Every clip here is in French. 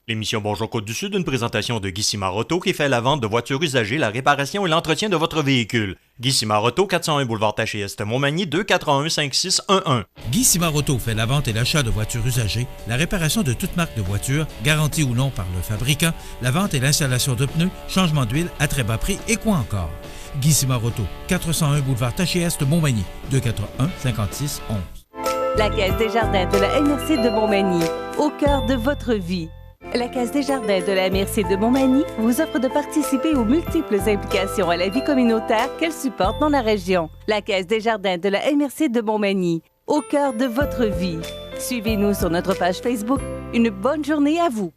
L'émission Bonjour Côte-du-Sud, une présentation de Guy Simard-Auto qui fait la vente de voitures usagées, la réparation et l'entretien de votre véhicule. Guy Simard-Auto, 401 boulevard Taché-Est, Montmagny, 281-5611. Guy Simard-Auto fait la vente et l'achat de voitures usagées, la réparation de toute marque de voiture, garantie ou non par le fabricant, la vente et l'installation de pneus, changement d'huile à très bas prix et quoi encore. Guy Simard-Auto, 401 boulevard Taché-Est, Montmagny, 281-5611. La Caisse des Jardins de la MRC de Montmagny, au cœur de votre vie. La Caisse des Jardins de la MRC de Montmagny vous offre de participer aux multiples implications à la vie communautaire qu'elle supporte dans la région. La Caisse des Jardins de la MRC de Montmagny, au cœur de votre vie. Suivez-nous sur notre page Facebook. Une bonne journée à vous.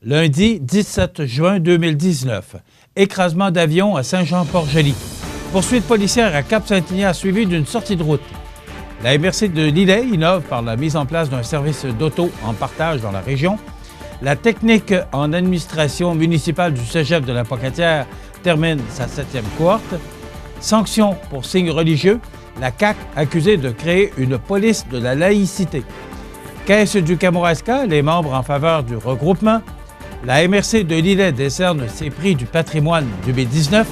Lundi 17 juin 2019, écrasement d'avion à Saint-Jean-Port-Joli. Poursuite policière à Cap-Saint-Ignace suivie d'une sortie de route. La MRC de Lillet innove par la mise en place d'un service d'auto en partage dans la région. La technique en administration municipale du Cégep de la Pocatière termine sa 7e cohorte. Sanction pour signes religieux, la CAQ accusée de créer une police de la laïcité. Caisse du Kamouraska, les membres en faveur du regroupement. La MRC de Lillet décerne ses prix du patrimoine 2019.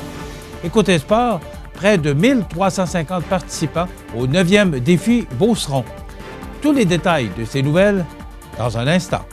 Et côté sport, près de 1350 participants au 9e défi Beauceron. Tous les détails de ces nouvelles dans un instant.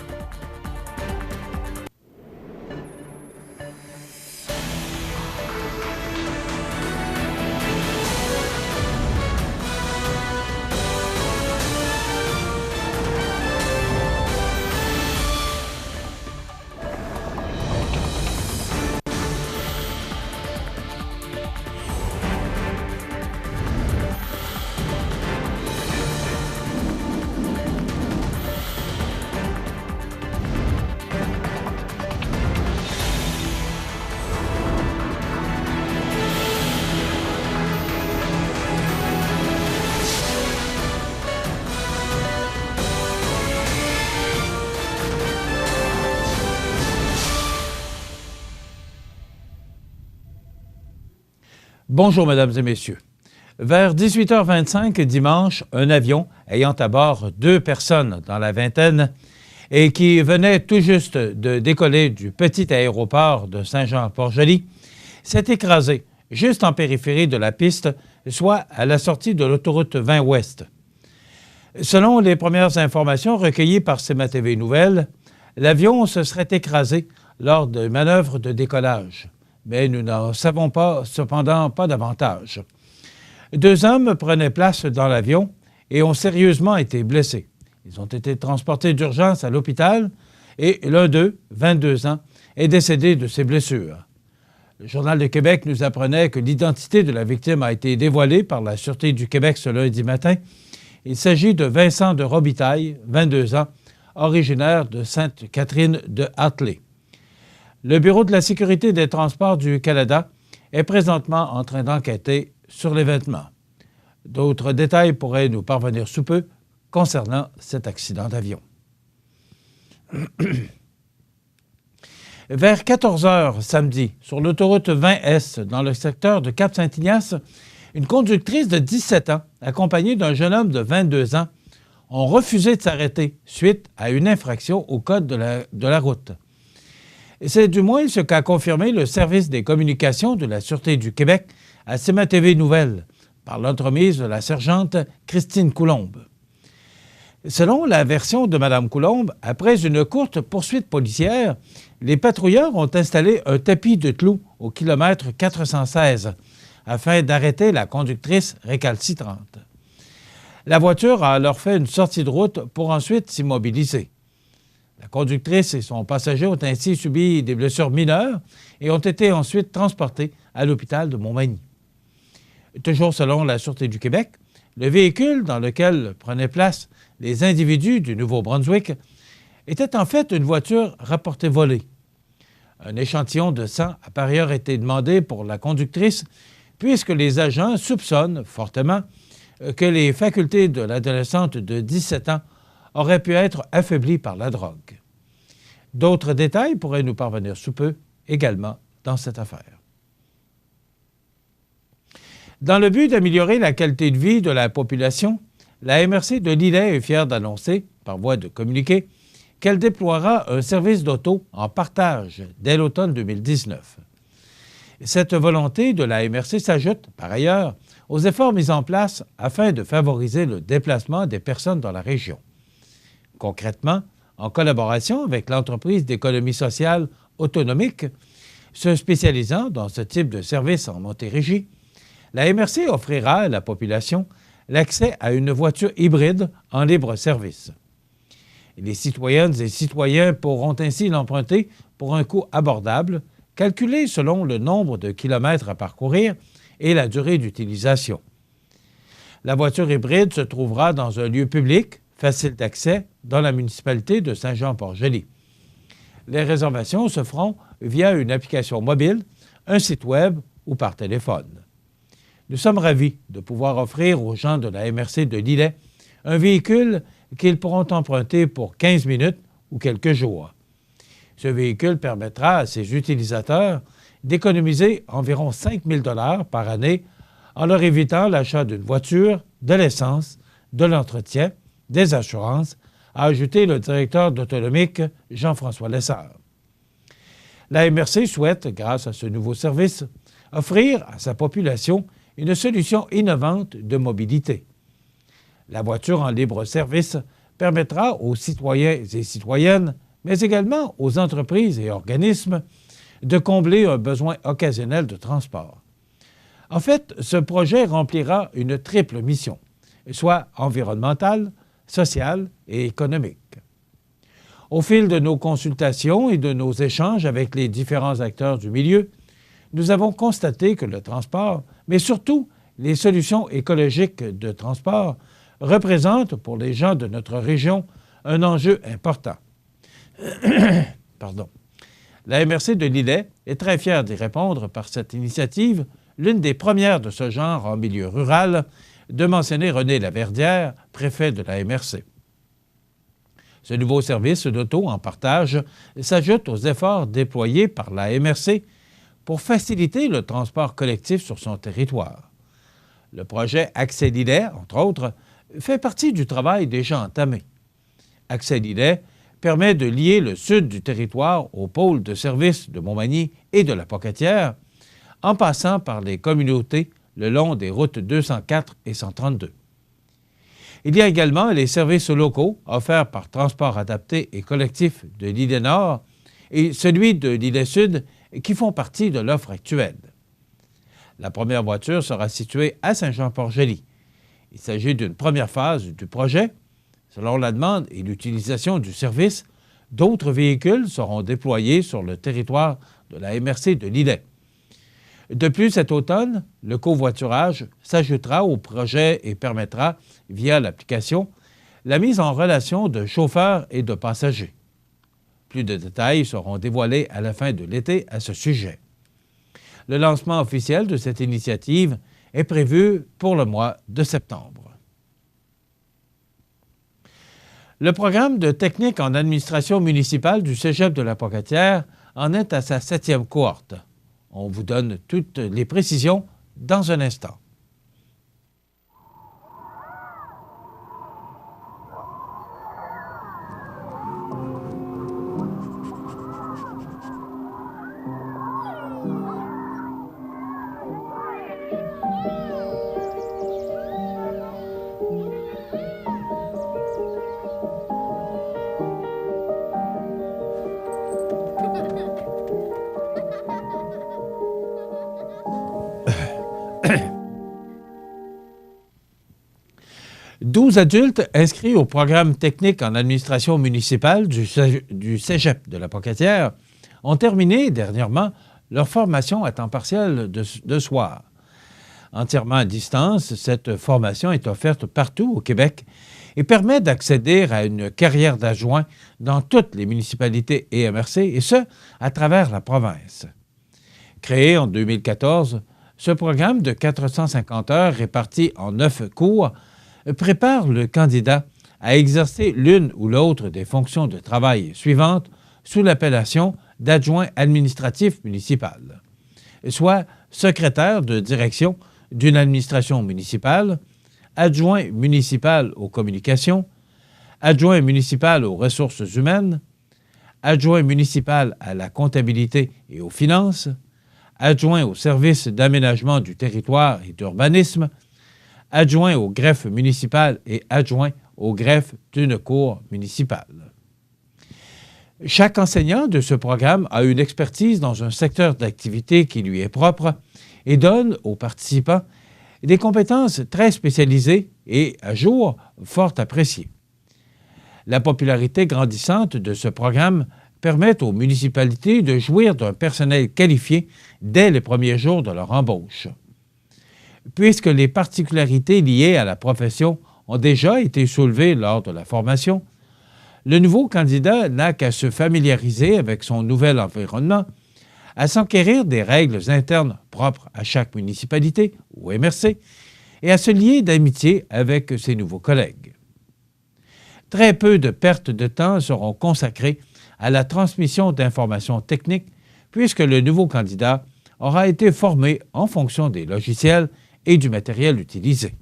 Bonjour, mesdames et messieurs. Vers 18h25 dimanche, un avion ayant à bord 2 personnes dans la vingtaine et qui venait tout juste de décoller du petit aéroport de Saint-Jean-Port-Joli s'est écrasé juste en périphérie de la piste, soit à la sortie de l'autoroute 20 Ouest. Selon les premières informations recueillies par CMA-TV Nouvelles, l'avion se serait écrasé lors de manœuvres de décollage. Mais nous n'en savons cependant pas davantage. 2 hommes prenaient place dans l'avion et ont sérieusement été blessés. Ils ont été transportés d'urgence à l'hôpital et l'un d'eux, 22 ans, est décédé de ses blessures. Le Journal de Québec nous apprenait que l'identité de la victime a été dévoilée par la Sûreté du Québec ce lundi matin. Il s'agit de Vincent de Robitaille, 22 ans, originaire de Sainte-Catherine-de-Hartley. Le Bureau de la sécurité des transports du Canada est présentement en train d'enquêter sur l'événement. D'autres détails pourraient nous parvenir sous peu concernant cet accident d'avion. Vers 14 h samedi, sur l'autoroute 20S, dans le secteur de Cap-Saint-Ignace, une conductrice de 17 ans, accompagnée d'un jeune homme de 22 ans, ont refusé de s'arrêter suite à une infraction au code de la route. C'est du moins ce qu'a confirmé le service des communications de la Sûreté du Québec à CMA-TV Nouvelles, par l'entremise de la sergente Christine Coulombe. Selon la version de Mme Coulombe, après une courte poursuite policière, les patrouilleurs ont installé un tapis de clous au kilomètre 416 afin d'arrêter la conductrice récalcitrante. La voiture a alors fait une sortie de route pour ensuite s'immobiliser. La conductrice et son passager ont ainsi subi des blessures mineures et ont été ensuite transportés à l'hôpital de Montmagny. Toujours selon la Sûreté du Québec, le véhicule dans lequel prenaient place les individus du Nouveau-Brunswick était en fait une voiture rapportée volée. Un échantillon de sang a par ailleurs été demandé pour la conductrice puisque les agents soupçonnent fortement que les facultés de l'adolescente de 17 ans auraient pu être affaiblies par la drogue. D'autres détails pourraient nous parvenir sous peu également dans cette affaire. Dans le but d'améliorer la qualité de vie de la population, la MRC de Lillet est fière d'annoncer, par voie de communiqué, qu'elle déploiera un service d'auto en partage dès l'automne 2019. Cette volonté de la MRC s'ajoute, par ailleurs, aux efforts mis en place afin de favoriser le déplacement des personnes dans la région. Concrètement, en collaboration avec l'entreprise d'économie sociale autonomique, se spécialisant dans ce type de service en Montérégie, la MRC offrira à la population l'accès à une voiture hybride en libre service. Les citoyennes et citoyens pourront ainsi l'emprunter pour un coût abordable, calculé selon le nombre de kilomètres à parcourir et la durée d'utilisation. La voiture hybride se trouvera dans un lieu public, facile d'accès, dans la municipalité de Saint-Jean-Port-Joli. Les réservations se feront via une application mobile, un site web ou par téléphone. Nous sommes ravis de pouvoir offrir aux gens de la MRC de Lillet un véhicule qu'ils pourront emprunter pour 15 minutes ou quelques jours. Ce véhicule permettra à ses utilisateurs d'économiser environ 5 000 $ par année en leur évitant l'achat d'une voiture, de l'essence, de l'entretien, des assurances, a ajouté le directeur d'Autonomique Jean-François Lessard. La MRC souhaite, grâce à ce nouveau service, offrir à sa population une solution innovante de mobilité. La voiture en libre service permettra aux citoyens et citoyennes, mais également aux entreprises et organismes, de combler un besoin occasionnel de transport. En fait, ce projet remplira une triple mission, soit environnementale, sociale et économique. Au fil de nos consultations et de nos échanges avec les différents acteurs du milieu, nous avons constaté que le transport, mais surtout les solutions écologiques de transport, représentent pour les gens de notre région un enjeu important. Pardon. La MRC de Lillet est très fière d'y répondre par cette initiative, l'une des premières de ce genre en milieu rural, de mentionner René Laverdière, préfet de la MRC. Ce nouveau service d'auto en partage s'ajoute aux efforts déployés par la MRC pour faciliter le transport collectif sur son territoire. Le projet Accès Lillet, entre autres, fait partie du travail déjà entamé. Accès Lillet permet de lier le sud du territoire au pôle de services de Montmagny et de la Pocatière, en passant par les communautés le long des routes 204 et 132. Il y a également les services locaux offerts par Transport adapté et collectif de Lillet-Nord et celui de Lillet-Sud qui font partie de l'offre actuelle. La première voiture sera située à Saint-Jean-Port-Joli. Il s'agit d'une première phase du projet. Selon la demande et l'utilisation du service, d'autres véhicules seront déployés sur le territoire de la MRC de Lillet. De plus, cet automne, le covoiturage s'ajoutera au projet et permettra, via l'application, la mise en relation de chauffeurs et de passagers. Plus de détails seront dévoilés à la fin de l'été à ce sujet. Le lancement officiel de cette initiative est prévu pour le mois de septembre. Le programme de technique en administration municipale du Cégep de la Pocatière en est à sa 7e cohorte. On vous donne toutes les précisions dans un instant. Douze adultes inscrits au programme technique en administration municipale du Cégep de la Pocatière ont terminé dernièrement leur formation à temps partiel de soir. Entièrement à distance, cette formation est offerte partout au Québec et permet d'accéder à une carrière d'adjoint dans toutes les municipalités et MRC, et ce, à travers la province. Créé en 2014, ce programme de 450 heures réparties en 9 cours prépare le candidat à exercer l'une ou l'autre des fonctions de travail suivantes sous l'appellation d'adjoint administratif municipal, soit secrétaire de direction d'une administration municipale, adjoint municipal aux communications, adjoint municipal aux ressources humaines, adjoint municipal à la comptabilité et aux finances, adjoint au service d'aménagement du territoire et d'urbanisme, adjoint au greffe municipal et adjoint au greffe d'une cour municipale. Chaque enseignant de ce programme a une expertise dans un secteur d'activité qui lui est propre et donne aux participants des compétences très spécialisées et, à jour, fort appréciées. La popularité grandissante de ce programme permet aux municipalités de jouir d'un personnel qualifié dès les premiers jours de leur embauche. Puisque les particularités liées à la profession ont déjà été soulevées lors de la formation, le nouveau candidat n'a qu'à se familiariser avec son nouvel environnement, à s'enquérir des règles internes propres à chaque municipalité ou MRC et à se lier d'amitié avec ses nouveaux collègues. Très peu de pertes de temps seront consacrées à la transmission d'informations techniques puisque le nouveau candidat aura été formé en fonction des logiciels et du matériel utilisé.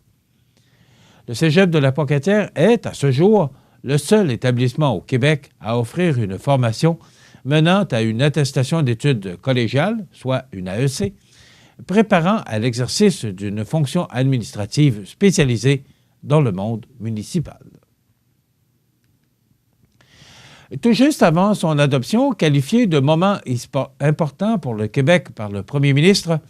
Le Cégep de la Pocatière est, à ce jour, le seul établissement au Québec à offrir une formation menant à une attestation d'études collégiales, soit une AEC, préparant à l'exercice d'une fonction administrative spécialisée dans le monde municipal. Tout juste avant son adoption, qualifiée de moment important pour le Québec par le premier ministre,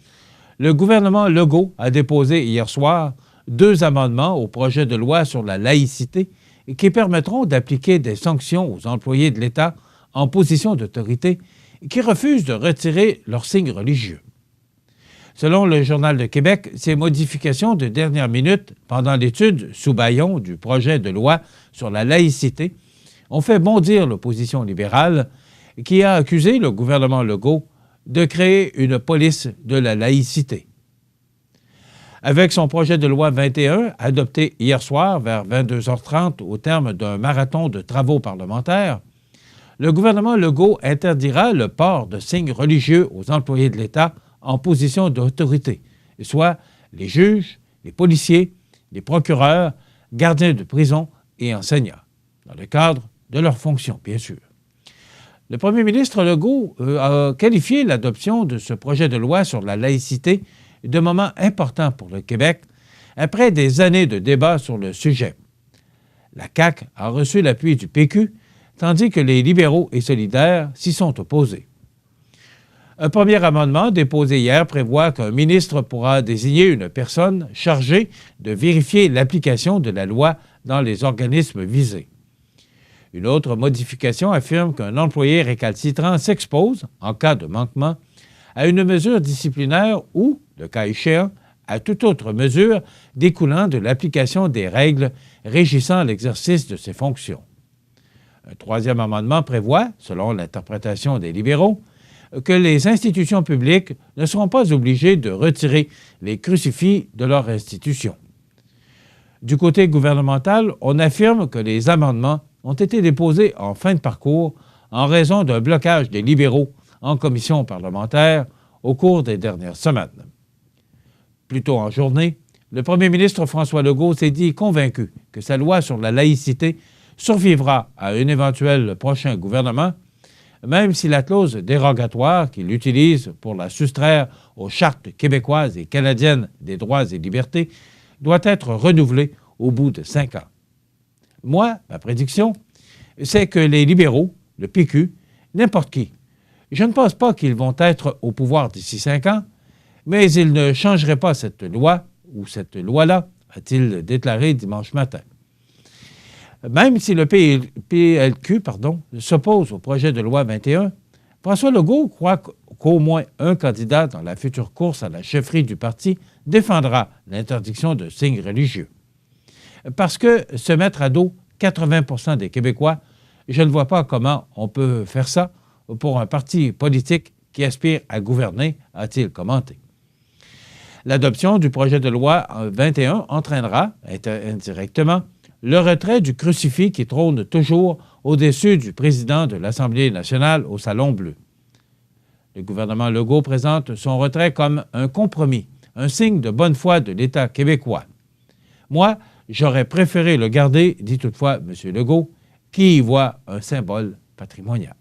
le gouvernement Legault a déposé hier soir 2 amendements au projet de loi sur la laïcité qui permettront d'appliquer des sanctions aux employés de l'État en position d'autorité qui refusent de retirer leurs signes religieux. Selon le Journal de Québec, ces modifications de dernière minute pendant l'étude sous bâillon du projet de loi sur la laïcité ont fait bondir l'opposition libérale qui a accusé le gouvernement Legault de créer une police de la laïcité. Avec son projet de loi 21, adopté hier soir vers 22h30 au terme d'un marathon de travaux parlementaires, le gouvernement Legault interdira le port de signes religieux aux employés de l'État en position d'autorité, soit les juges, les policiers, les procureurs, gardiens de prison et enseignants, dans le cadre de leurs fonctions, bien sûr. Le premier ministre Legault a qualifié l'adoption de ce projet de loi sur la laïcité de moment important pour le Québec après des années de débats sur le sujet. La CAQ a reçu l'appui du PQ, tandis que les libéraux et solidaires s'y sont opposés. Un premier amendement déposé hier prévoit qu'un ministre pourra désigner une personne chargée de vérifier l'application de la loi dans les organismes visés. Une autre modification affirme qu'un employé récalcitrant s'expose, en cas de manquement, à une mesure disciplinaire ou, le cas échéant, à toute autre mesure découlant de l'application des règles régissant l'exercice de ses fonctions. Un troisième amendement prévoit, selon l'interprétation des libéraux, que les institutions publiques ne seront pas obligées de retirer les crucifix de leur institution. Du côté gouvernemental, on affirme que les amendements ont été déposés en fin de parcours en raison d'un blocage des libéraux en commission parlementaire au cours des dernières semaines. Plus tôt en journée, le premier ministre François Legault s'est dit convaincu que sa loi sur la laïcité survivra à un éventuel prochain gouvernement, même si la clause dérogatoire qu'il utilise pour la soustraire aux chartes québécoises et canadiennes des droits et libertés doit être renouvelée au bout de 5 ans. Moi, ma prédiction, c'est que les libéraux, le PQ, n'importe qui, je ne pense pas qu'ils vont être au pouvoir d'ici 5 ans, mais ils ne changeraient pas cette loi, ou cette loi-là, a-t-il déclaré dimanche matin. Même si le PLQ s'oppose au projet de loi 21, François Legault croit qu'au moins un candidat dans la future course à la chefferie du parti défendra l'interdiction de signes religieux. Parce que se mettre à dos 80% des Québécois, je ne vois pas comment on peut faire ça pour un parti politique qui aspire à gouverner, a-t-il commenté. L'adoption du projet de loi 21 entraînera, indirectement, le retrait du crucifix qui trône toujours au-dessus du président de l'Assemblée nationale au Salon Bleu. Le gouvernement Legault présente son retrait comme un compromis, un signe de bonne foi de l'État québécois. Moi, J'aurais préféré le garder, dit toutefois M. Legault, qui y voit un symbole patrimonial.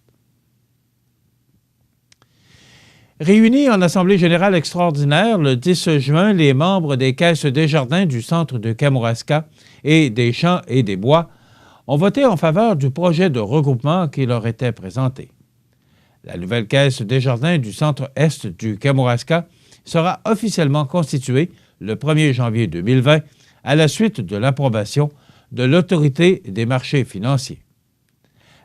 Réunis en Assemblée générale extraordinaire le 10 juin, les membres des caisses Desjardins du centre de Kamouraska et des Champs et des Bois ont voté en faveur du projet de regroupement qui leur était présenté. La nouvelle caisse Desjardins du centre-est du Kamouraska sera officiellement constituée le 1er janvier 2020 à la suite de l'approbation de l'Autorité des marchés financiers.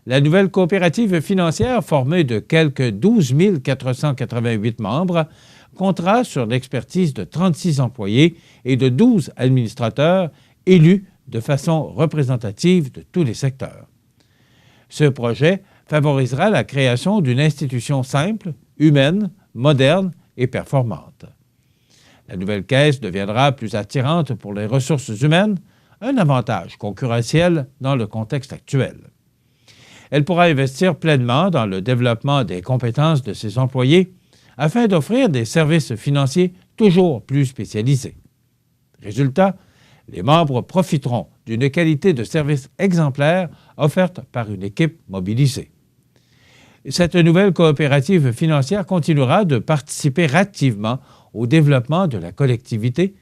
La nouvelle coopérative financière, formée de quelques 12 488 membres, comptera sur l'expertise de 36 employés et de 12 administrateurs élus de façon représentative de tous les secteurs. Ce projet favorisera la création d'une institution simple, humaine, moderne et performante. La nouvelle caisse deviendra plus attirante pour les ressources humaines, un avantage concurrentiel dans le contexte actuel. Elle pourra investir pleinement dans le développement des compétences de ses employés afin d'offrir des services financiers toujours plus spécialisés. Résultat, les membres profiteront d'une qualité de service exemplaire offerte par une équipe mobilisée. Cette nouvelle coopérative financière continuera de participer activement au développement de la collectivité,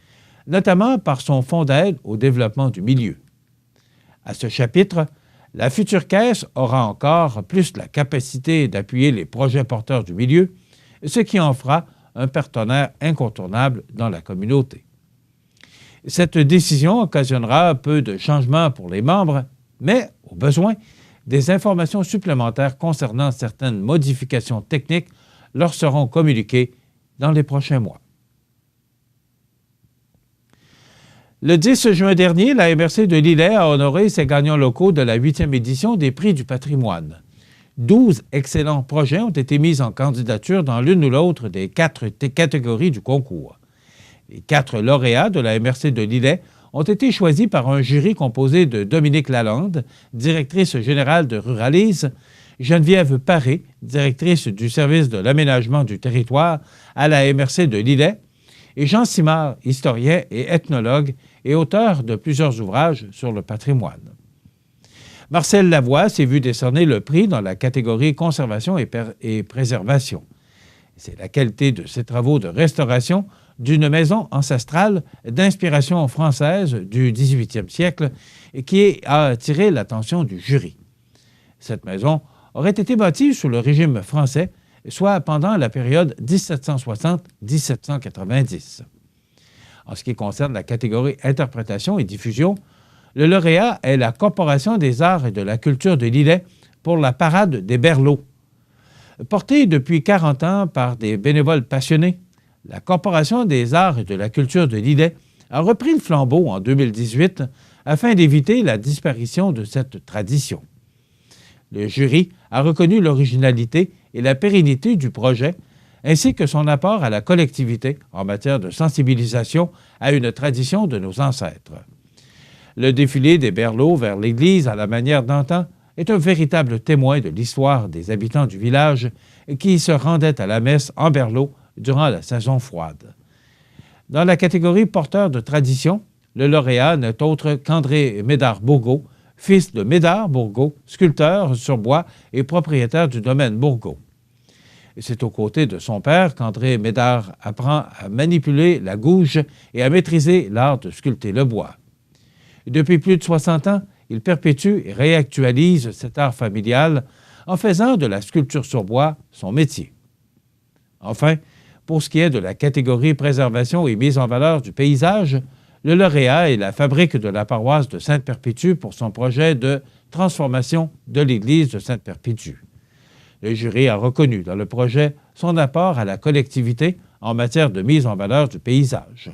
notamment par son fonds d'aide au développement du milieu. À ce chapitre, la future caisse aura encore plus la capacité d'appuyer les projets porteurs du milieu, ce qui en fera un partenaire incontournable dans la communauté. Cette décision occasionnera peu de changements pour les membres, mais, au besoin, des informations supplémentaires concernant certaines modifications techniques leur seront communiquées dans les prochains mois. Le 10 juin dernier, la MRC de Lillet a honoré ses gagnants locaux de la 8e édition des Prix du patrimoine. 12 excellents projets ont été mis en candidature dans l'une ou l'autre des 4 catégories du concours. Les 4 lauréats de la MRC de Lillet ont été choisis par un jury composé de Dominique Lalande, directrice générale de Ruralise, Geneviève Paré, directrice du service de l'aménagement du territoire à la MRC de Lillet, et Jean Simard, historien et ethnologue et auteur de plusieurs ouvrages sur le patrimoine. Marcel Lavoie s'est vu décerner le prix dans la catégorie Conservation et Préservation. C'est la qualité de ses travaux de restauration d'une maison ancestrale d'inspiration française du 18e siècle et qui a attiré l'attention du jury. Cette maison aurait été bâtie sous le régime français, soit pendant la période 1760-1790. En ce qui concerne la catégorie Interprétation et diffusion, le lauréat est la Corporation des arts et de la culture de Lillet pour la Parade des Berlots. Portée depuis 40 ans par des bénévoles passionnés, la Corporation des arts et de la culture de Lillet a repris le flambeau en 2018 afin d'éviter la disparition de cette tradition. Le jury a reconnu l'originalité et la pérennité du projet, ainsi que son apport à la collectivité en matière de sensibilisation à une tradition de nos ancêtres. Le défilé des berlots vers l'église à la manière d'antan est un véritable témoin de l'histoire des habitants du village qui se rendaient à la messe en berlot durant la saison froide. Dans la catégorie porteur de tradition, le lauréat n'est autre qu'André Médard-Bourgault, fils de Médard-Bourgault, sculpteur sur bois et propriétaire du domaine Bourgault. C'est aux côtés de son père qu'André Médard apprend à manipuler la gouge et à maîtriser l'art de sculpter le bois. Depuis plus de 60 ans, il perpétue et réactualise cet art familial en faisant de la sculpture sur bois son métier. Enfin, pour ce qui est de la catégorie préservation et mise en valeur du paysage, le lauréat est la fabrique de la paroisse de Sainte-Perpétue pour son projet de transformation de l'église de Sainte-Perpétue. Le jury a reconnu dans le projet son apport à la collectivité en matière de mise en valeur du paysage.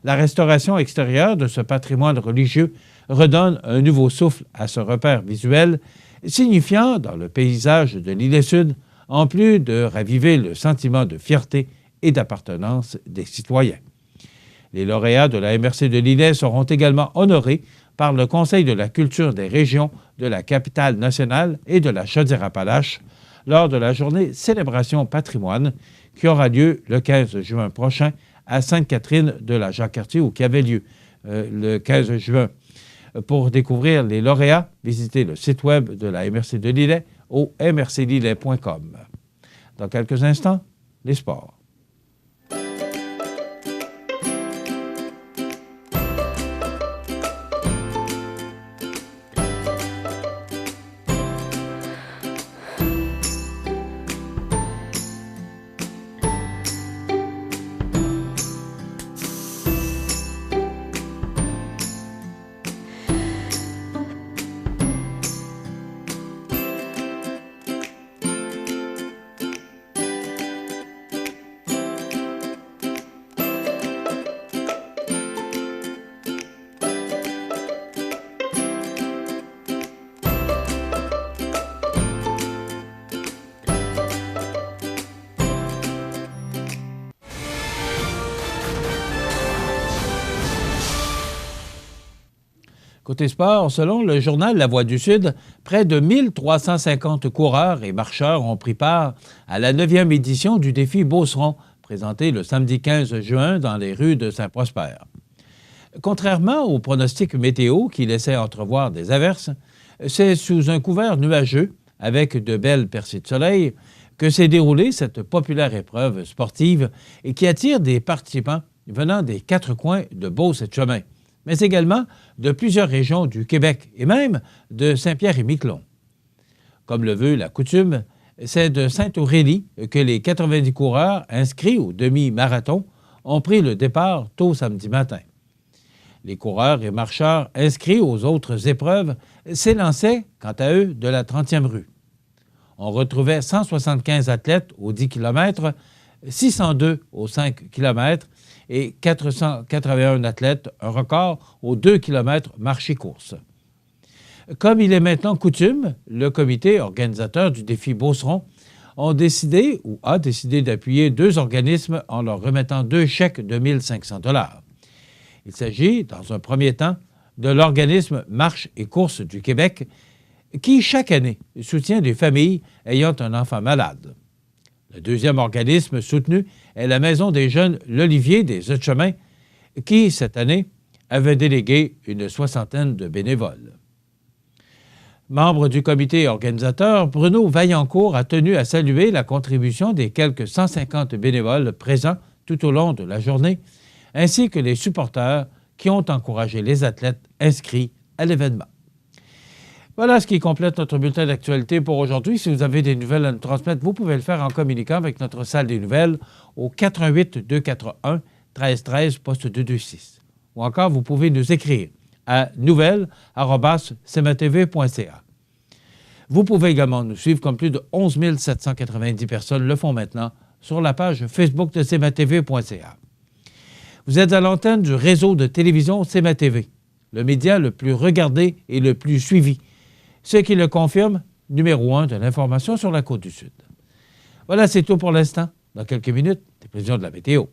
La restauration extérieure de ce patrimoine religieux redonne un nouveau souffle à ce repère visuel, signifiant dans le paysage de l'Île-Sud, en plus de raviver le sentiment de fierté et d'appartenance des citoyens. Les lauréats de la MRC de Lillet seront également honorés par le Conseil de la culture des régions de la capitale nationale et de la Chaudière-Appalaches lors de la journée Célébration Patrimoine qui aura lieu le 15 juin prochain à Sainte-Catherine de la Jacques-Cartier, où qui avait lieu le 15 juin. Pour découvrir les lauréats, visitez le site web de la MRC de Lillet au mrclillet.com. Dans quelques instants, les sports. Côté sport, selon le journal La Voix du Sud, près de 1350 coureurs et marcheurs ont pris part à la 9e édition du défi Beauceron, présenté le samedi 15 juin dans les rues de Saint-Prosper. Contrairement aux pronostics météo qui laissaient entrevoir des averses, c'est sous un couvert nuageux, avec de belles percées de soleil, que s'est déroulée cette populaire épreuve sportive et qui attire des participants venant des 4 coins de Beauce et de Chemin, mais également de plusieurs régions du Québec et même de Saint-Pierre-et-Miquelon. Comme le veut la coutume, c'est de Sainte-Aurélie que les 90 coureurs inscrits au demi-marathon ont pris le départ tôt samedi matin. Les coureurs et marcheurs inscrits aux autres épreuves s'élançaient, quant à eux, de la 30e rue. On retrouvait 175 athlètes aux 10 km, 602 aux 5 km et 481 athlètes, un record aux 2 km marché-course. Comme il est maintenant coutume, le comité organisateur du défi Beauceron a décidé d'appuyer 2 organismes en leur remettant 2 chèques de 1 500 $. Il s'agit, dans un premier temps, de l'organisme Marche et Course du Québec, qui, chaque année, soutient des familles ayant un enfant malade. Le deuxième organisme soutenu est la Maison des jeunes L'Olivier des Hauts-de-Chemin, qui, cette année, avait délégué une 60aine de bénévoles. Membre du comité organisateur, Bruno Vaillancourt a tenu à saluer la contribution des quelques 150 bénévoles présents tout au long de la journée, ainsi que les supporters qui ont encouragé les athlètes inscrits à l'événement. Voilà ce qui complète notre bulletin d'actualité pour aujourd'hui. Si vous avez des nouvelles à nous transmettre, vous pouvez le faire en communiquant avec notre salle des nouvelles au 88-241 1313 poste 226. Ou encore, vous pouvez nous écrire à nouvelles@cmatv.ca. Vous pouvez également nous suivre comme plus de 11 790 personnes le font maintenant sur la page Facebook de cmatv.ca. Vous êtes à l'antenne du réseau de télévision CMA-TV, le média le plus regardé et le plus suivi, ce qui le confirme, numéro 1 de l'information sur la Côte-du-Sud. Voilà, c'est tout pour l'instant. Dans quelques minutes, les prévisions de la météo.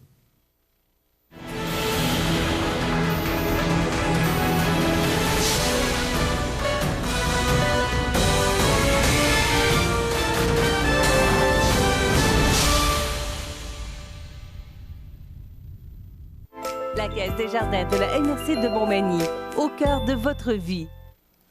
La Caisse des jardins de la MRC de Montmagny, au cœur de votre vie.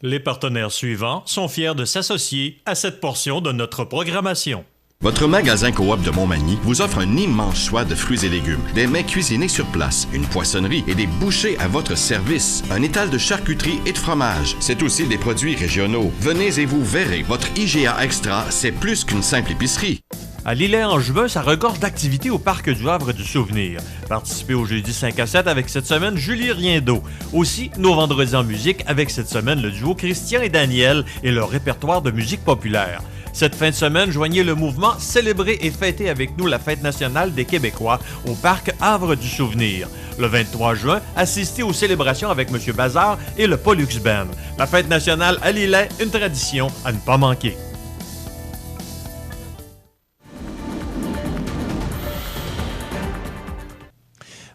Les partenaires suivants sont fiers de s'associer à cette portion de notre programmation. Votre magasin Coop de Montmagny vous offre un immense choix de fruits et légumes, des mets cuisinés sur place, une poissonnerie et des bouchers à votre service, un étal de charcuterie et de fromage. C'est aussi des produits régionaux. Venez et vous verrez, votre IGA Extra, c'est plus qu'une simple épicerie. À Lillet-en-Juin, ça regorge d'activités au Parc du Havre du Souvenir. Participez au jeudi 5 à 7 avec cette semaine Julie Riendo. Aussi, nos vendredis en musique avec cette semaine le duo Christian et Daniel et leur répertoire de musique populaire. Cette fin de semaine, joignez le mouvement Célébrer et fêter avec nous la Fête nationale des Québécois au Parc Havre du Souvenir. Le 23 juin, assistez aux célébrations avec M. Bazar et le Pollux Band. La Fête nationale à Lillet, une tradition à ne pas manquer.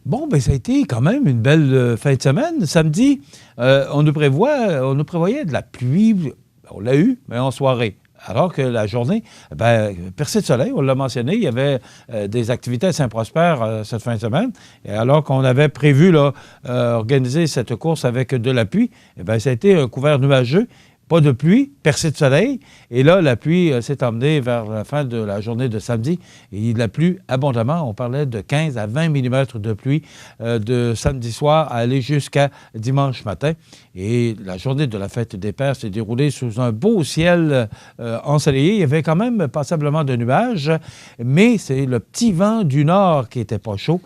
Bon, bien, ça a été quand même une belle fin de semaine. Samedi, on nous prévoyait de la pluie. On l'a eu, mais en soirée. alors que la journée, percée de soleil, on l'a mentionné, il y avait des activités à Saint-Prosper cette fin de semaine. Et alors qu'on avait prévu organiser cette course avec de la pluie, ça a été un couvert nuageux. Pas de pluie, percée de soleil. Et là, la pluie s'est emmenée vers la fin de la journée de samedi. Et il a plu abondamment. On parlait de 15 à 20 mm de pluie de samedi soir à aller jusqu'à dimanche matin. Et la journée de la fête des Pères s'est déroulée sous un beau ciel ensoleillé. Il y avait quand même passablement de nuages, mais c'est le petit vent du nord qui n'était pas chaud.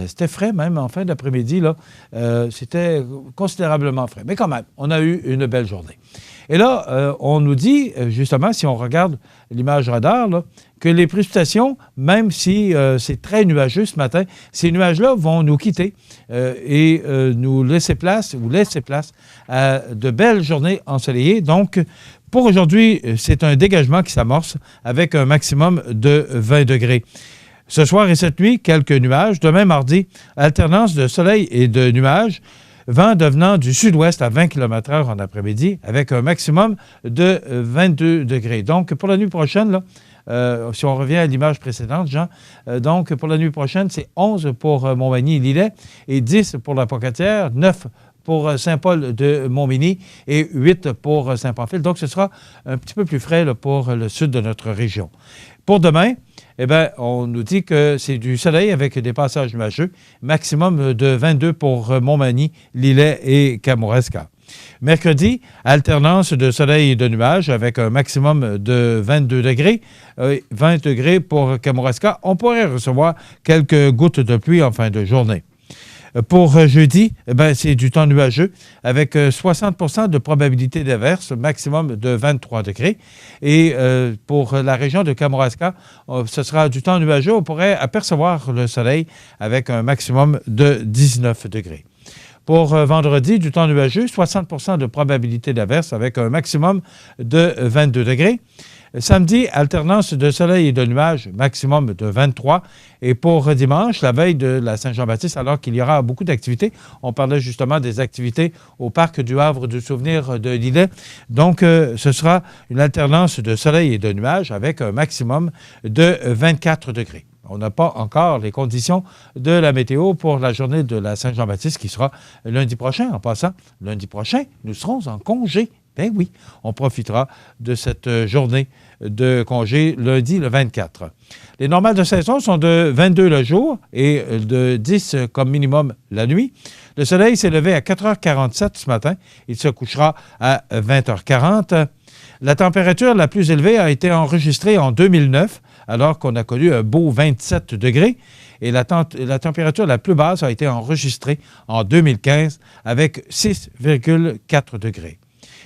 C'était frais même en fin d'après-midi. C'était considérablement frais. Mais quand même, on a eu une belle journée. Et là, on nous dit, justement, si on regarde l'image radar, que les précipitations, même si c'est très nuageux ce matin, ces nuages-là vont nous quitter et nous laisser place à de belles journées ensoleillées. Donc, pour aujourd'hui, c'est un dégagement qui s'amorce avec un maximum de 20 degrés. Ce soir et cette nuit, quelques nuages. Demain, mardi, alternance de soleil et de nuages. Vent devenant du sud-ouest à 20 km/h en après-midi avec un maximum de 22 degrés. Donc, pour la nuit prochaine, si on revient à l'image précédente, Jean, donc pour la nuit prochaine, c'est 11 pour Montmagny et Lillet et 10 pour la Pocatière, 9 pour Saint-Paul de Montmény et 8 pour Saint-Pamphile. Donc, ce sera un petit peu plus frais pour le sud de notre région. Pour demain, on nous dit que c'est du soleil avec des passages nuageux, maximum de 22 pour Montmagny, Lillet et Kamouraska. Mercredi, alternance de soleil et de nuages avec un maximum de 22 degrés, 20 degrés pour Kamouraska. On pourrait recevoir quelques gouttes de pluie en fin de journée. Pour jeudi, c'est du temps nuageux avec 60 de probabilité d'averse, maximum de 23 degrés. Et pour la région de Kamouraska, ce sera du temps nuageux. On pourrait apercevoir le soleil avec un maximum de 19 degrés. Pour vendredi, du temps nuageux, 60 de probabilité d'averse avec un maximum de 22 degrés. Samedi, alternance de soleil et de nuages, maximum de 23. Et pour dimanche, la veille de la Saint-Jean-Baptiste, alors qu'il y aura beaucoup d'activités, on parlait justement des activités au parc du Havre du Souvenir de Lillet. Donc, ce sera une alternance de soleil et de nuages avec un maximum de 24 degrés. On n'a pas encore les conditions de la météo pour la journée de la Saint-Jean-Baptiste qui sera lundi prochain. En passant, lundi prochain, nous serons en congé. Ben oui, on profitera de cette journée de congé lundi le 24. Les normales de saison sont de 22 le jour et de 10 comme minimum la nuit. Le soleil s'est levé à 4h47 ce matin. Il se couchera à 20h40. La température la plus élevée a été enregistrée en 2009, alors qu'on a connu un beau 27 degrés. Et la température la plus basse a été enregistrée en 2015 avec 6,4 degrés.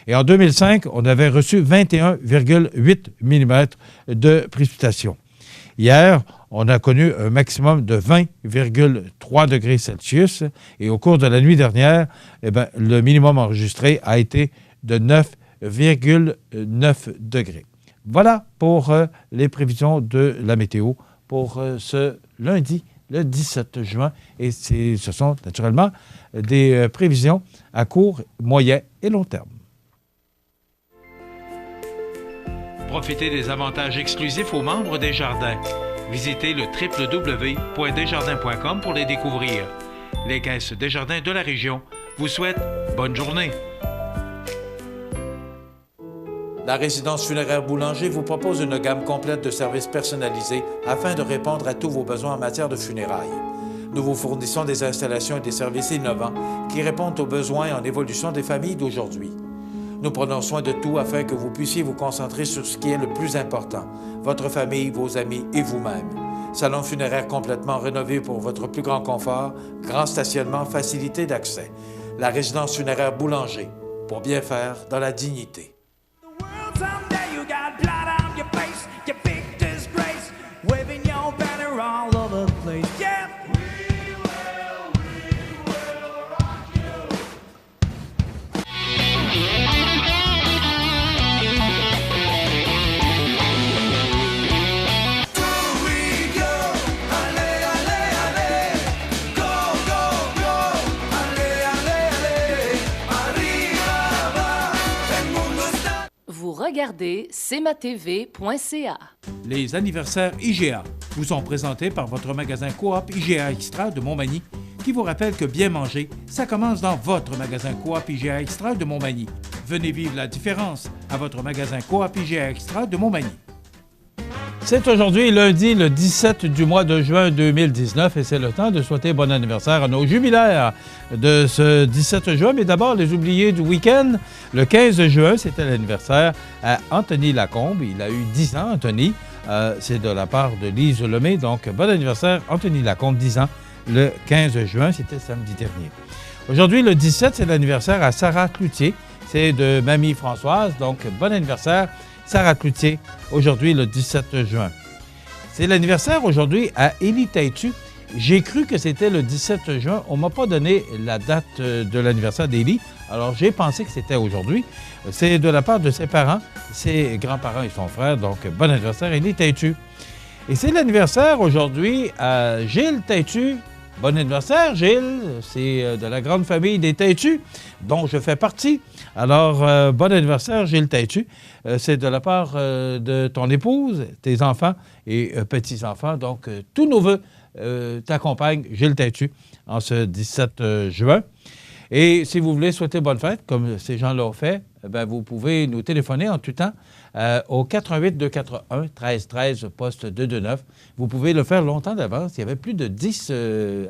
Et en 2005, on avait reçu 21,8 mm de précipitations. Hier, on a connu un maximum de 20,3 degrés Celsius. Et au cours de la nuit dernière, le minimum enregistré a été de 9,9 degrés. Voilà pour les prévisions de la météo pour ce lundi, le 17 juin. Et ce sont naturellement des prévisions à court, moyen et long terme. Profitez des avantages exclusifs aux membres des Jardins. Visitez le www.desjardins.com pour les découvrir. Les caisses Desjardins de la région vous souhaitent bonne journée. La résidence funéraire Boulanger vous propose une gamme complète de services personnalisés afin de répondre à tous vos besoins en matière de funérailles. Nous vous fournissons des installations et des services innovants qui répondent aux besoins en évolution des familles d'aujourd'hui. Nous prenons soin de tout afin que vous puissiez vous concentrer sur ce qui est le plus important, votre famille, vos amis et vous-même. Salon funéraire complètement rénové pour votre plus grand confort, grand stationnement, facilité d'accès. La résidence funéraire Boulanger, pour bien faire dans la dignité. El mundo es regardez cmatv.ca. Les anniversaires IGA vous sont présentés par votre magasin Coop IGA Extra de Montmagny, qui vous rappelle que bien manger, ça commence dans votre magasin Coop IGA Extra de Montmagny. Venez vivre la différence à votre magasin Coop IGA Extra de Montmagny. C'est aujourd'hui lundi, le 17 du mois de juin 2019, et c'est le temps de souhaiter bon anniversaire à nos jubilaires de ce 17 juin. Mais d'abord, les oubliés du week-end. Le 15 juin, c'était l'anniversaire à Anthony Lacombe. Il a eu 10 ans, Anthony. C'est de la part de Lise Lemay. Donc, bon anniversaire, Anthony Lacombe, 10 ans, le 15 juin. C'était samedi dernier. Aujourd'hui, le 17, c'est l'anniversaire à Sarah Cloutier. C'est de Mamie Françoise. Donc, bon anniversaire, Sarah Cloutier, aujourd'hui, le 17 juin. C'est l'anniversaire aujourd'hui à Élie Taitu. J'ai cru que c'était le 17 juin. On ne m'a pas donné la date de l'anniversaire d'Élie. Alors, j'ai pensé que c'était aujourd'hui. C'est de la part de ses parents, ses grands-parents et son frère. Donc, bon anniversaire, Élie Taitu. Et c'est l'anniversaire aujourd'hui à Gilles Taitu. Bon anniversaire, Gilles. C'est de la grande famille des Taitu, dont je fais partie. Alors, bon anniversaire, Gilles Taitu. C'est de la part de ton épouse, tes enfants et petits-enfants. Donc, tous nos voeux t'accompagnent, Gilles Taitu, en ce 17 juin. Et si vous voulez souhaiter bonne fête, comme ces gens-là ont fait, bien, vous pouvez nous téléphoner en tout temps au 418-241-1313, poste 229. Vous pouvez le faire longtemps d'avance. Il y avait plus de 10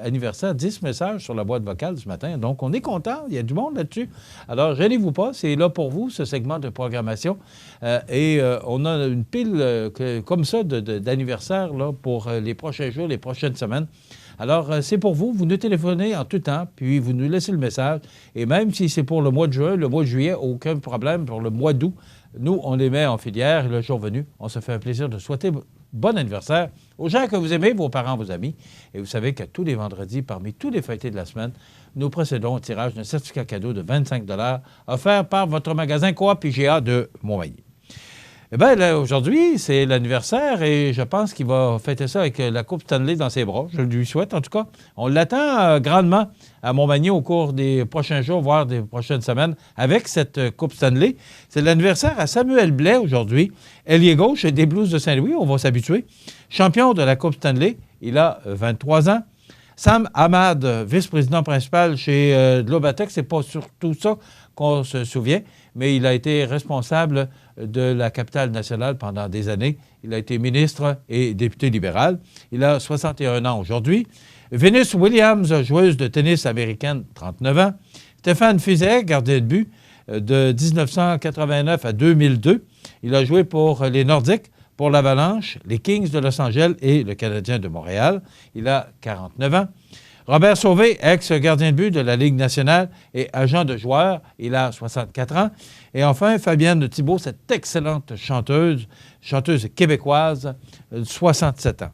anniversaires, 10 messages sur la boîte vocale ce matin. Donc, on est content. Il y a du monde là-dessus. Alors, gênez-vous pas. C'est là pour vous, ce segment de programmation. On a une pile comme ça d'anniversaires là, pour les prochains jours, les prochaines semaines. Alors, c'est pour vous. Vous nous téléphonez en tout temps, puis vous nous laissez le message. Et même si c'est pour le mois de juin, le mois de juillet, aucun problème. Pour le mois d'août, nous, on les met en filière. Et le jour venu, on se fait un plaisir de souhaiter bon anniversaire aux gens que vous aimez, vos parents, vos amis. Et vous savez que tous les vendredis, parmi tous les fêtés de la semaine, nous procédons au tirage d'un certificat cadeau de 25 $ offert par votre magasin Coop IGA de Montmagny. Eh bien, là, aujourd'hui, c'est l'anniversaire et je pense qu'il va fêter ça avec la Coupe Stanley dans ses bras. Je lui souhaite, en tout cas. On l'attend grandement à Montmagny au cours des prochains jours, voire des prochaines semaines, avec cette Coupe Stanley. C'est l'anniversaire à Samuel Blais aujourd'hui, ailier gauche des Blues de Saint-Louis, on va s'habituer. Champion de la Coupe Stanley, il a 23 ans. Sam Hamad, vice-président principal chez Globatech, c'est pas surtout ça qu'on se souvient, mais il a été responsable de la capitale nationale pendant des années. Il a été ministre et député libéral. Il a 61 ans aujourd'hui. Venus Williams, joueuse de tennis américaine, 39 ans. Stéphane Fizet, gardien de but, de 1989 à 2002. Il a joué pour les Nordiques, pour l'Avalanche, les Kings de Los Angeles et le Canadien de Montréal. Il a 49 ans. Robert Sauvé, ex-gardien de but de la Ligue nationale et agent de joueur, il a 64 ans. Et enfin, Fabienne Thibault, cette excellente chanteuse québécoise, 67 ans.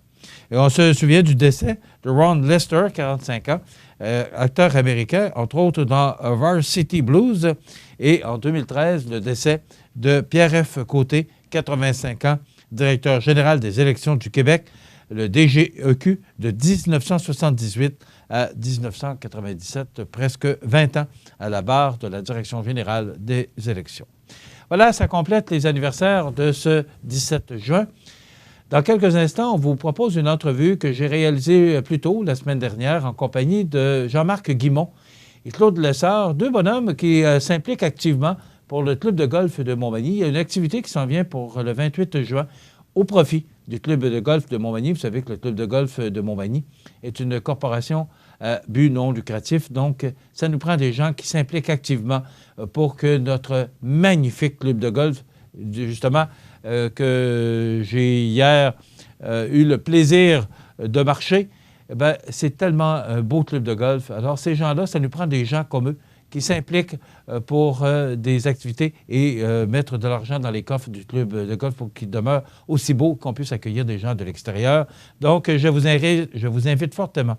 Et on se souvient du décès de Ron Lester, 45 ans, acteur américain, entre autres dans Varsity Blues. Et en 2013, le décès de Pierre-F. Côté, 85 ans, directeur général des élections du Québec, le DGEQ de 1978 à 1997, presque 20 ans à la barre de la direction générale des élections. Voilà, ça complète les anniversaires de ce 17 juin. Dans quelques instants, on vous propose une entrevue que j'ai réalisée plus tôt, la semaine dernière, en compagnie de Jean-Marc Guimont et Claude Lessard, deux bonhommes qui s'impliquent activement pour le club de golf de Montmagny. Il y a une activité qui s'en vient pour le 28 juin au profit du club de golf de Montmagny. Vous savez que le club de golf de Montmagny est une corporation à but non lucratif. Donc, ça nous prend des gens qui s'impliquent activement pour que notre magnifique club de golf, justement, que j'ai hier eu le plaisir de marcher, bien, c'est tellement un beau club de golf. Alors, ces gens-là, ça nous prend des gens comme eux qui s'impliquent pour des activités et mettre de l'argent dans les coffres du club de golf pour qu'il demeure aussi beau qu'on puisse accueillir des gens de l'extérieur. Donc, je vous invite fortement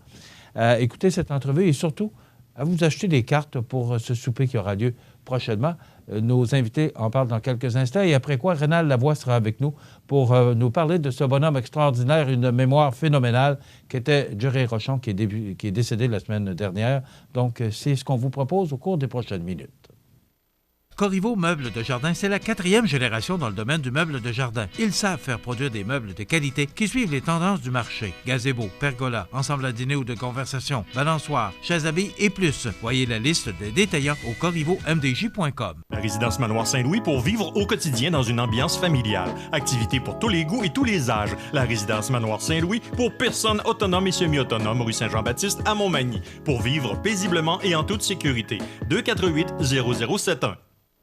à écouter cette entrevue et surtout à vous acheter des cartes pour ce souper qui aura lieu prochainement. Nos invités en parlent dans quelques instants et après quoi, Rénal Lavoie sera avec nous pour nous parler de ce bonhomme extraordinaire, une mémoire phénoménale qui était Jerry Rochon, qui est décédé la semaine dernière. Donc, c'est ce qu'on vous propose au cours des prochaines minutes. Corriveau Meubles de Jardin, c'est la 4e génération dans le domaine du meuble de jardin. Ils savent faire produire des meubles de qualité qui suivent les tendances du marché. Gazebo, pergola, ensemble à dîner ou de conversation, balançoire, chaises à billes et plus. Voyez la liste des détaillants au corrivomdj.com. La résidence Manoir Saint-Louis pour vivre au quotidien dans une ambiance familiale. Activités pour tous les goûts et tous les âges. La résidence Manoir Saint-Louis pour personnes autonomes et semi-autonomes, rue Saint-Jean-Baptiste à Montmagny. Pour vivre paisiblement et en toute sécurité. 248-0071.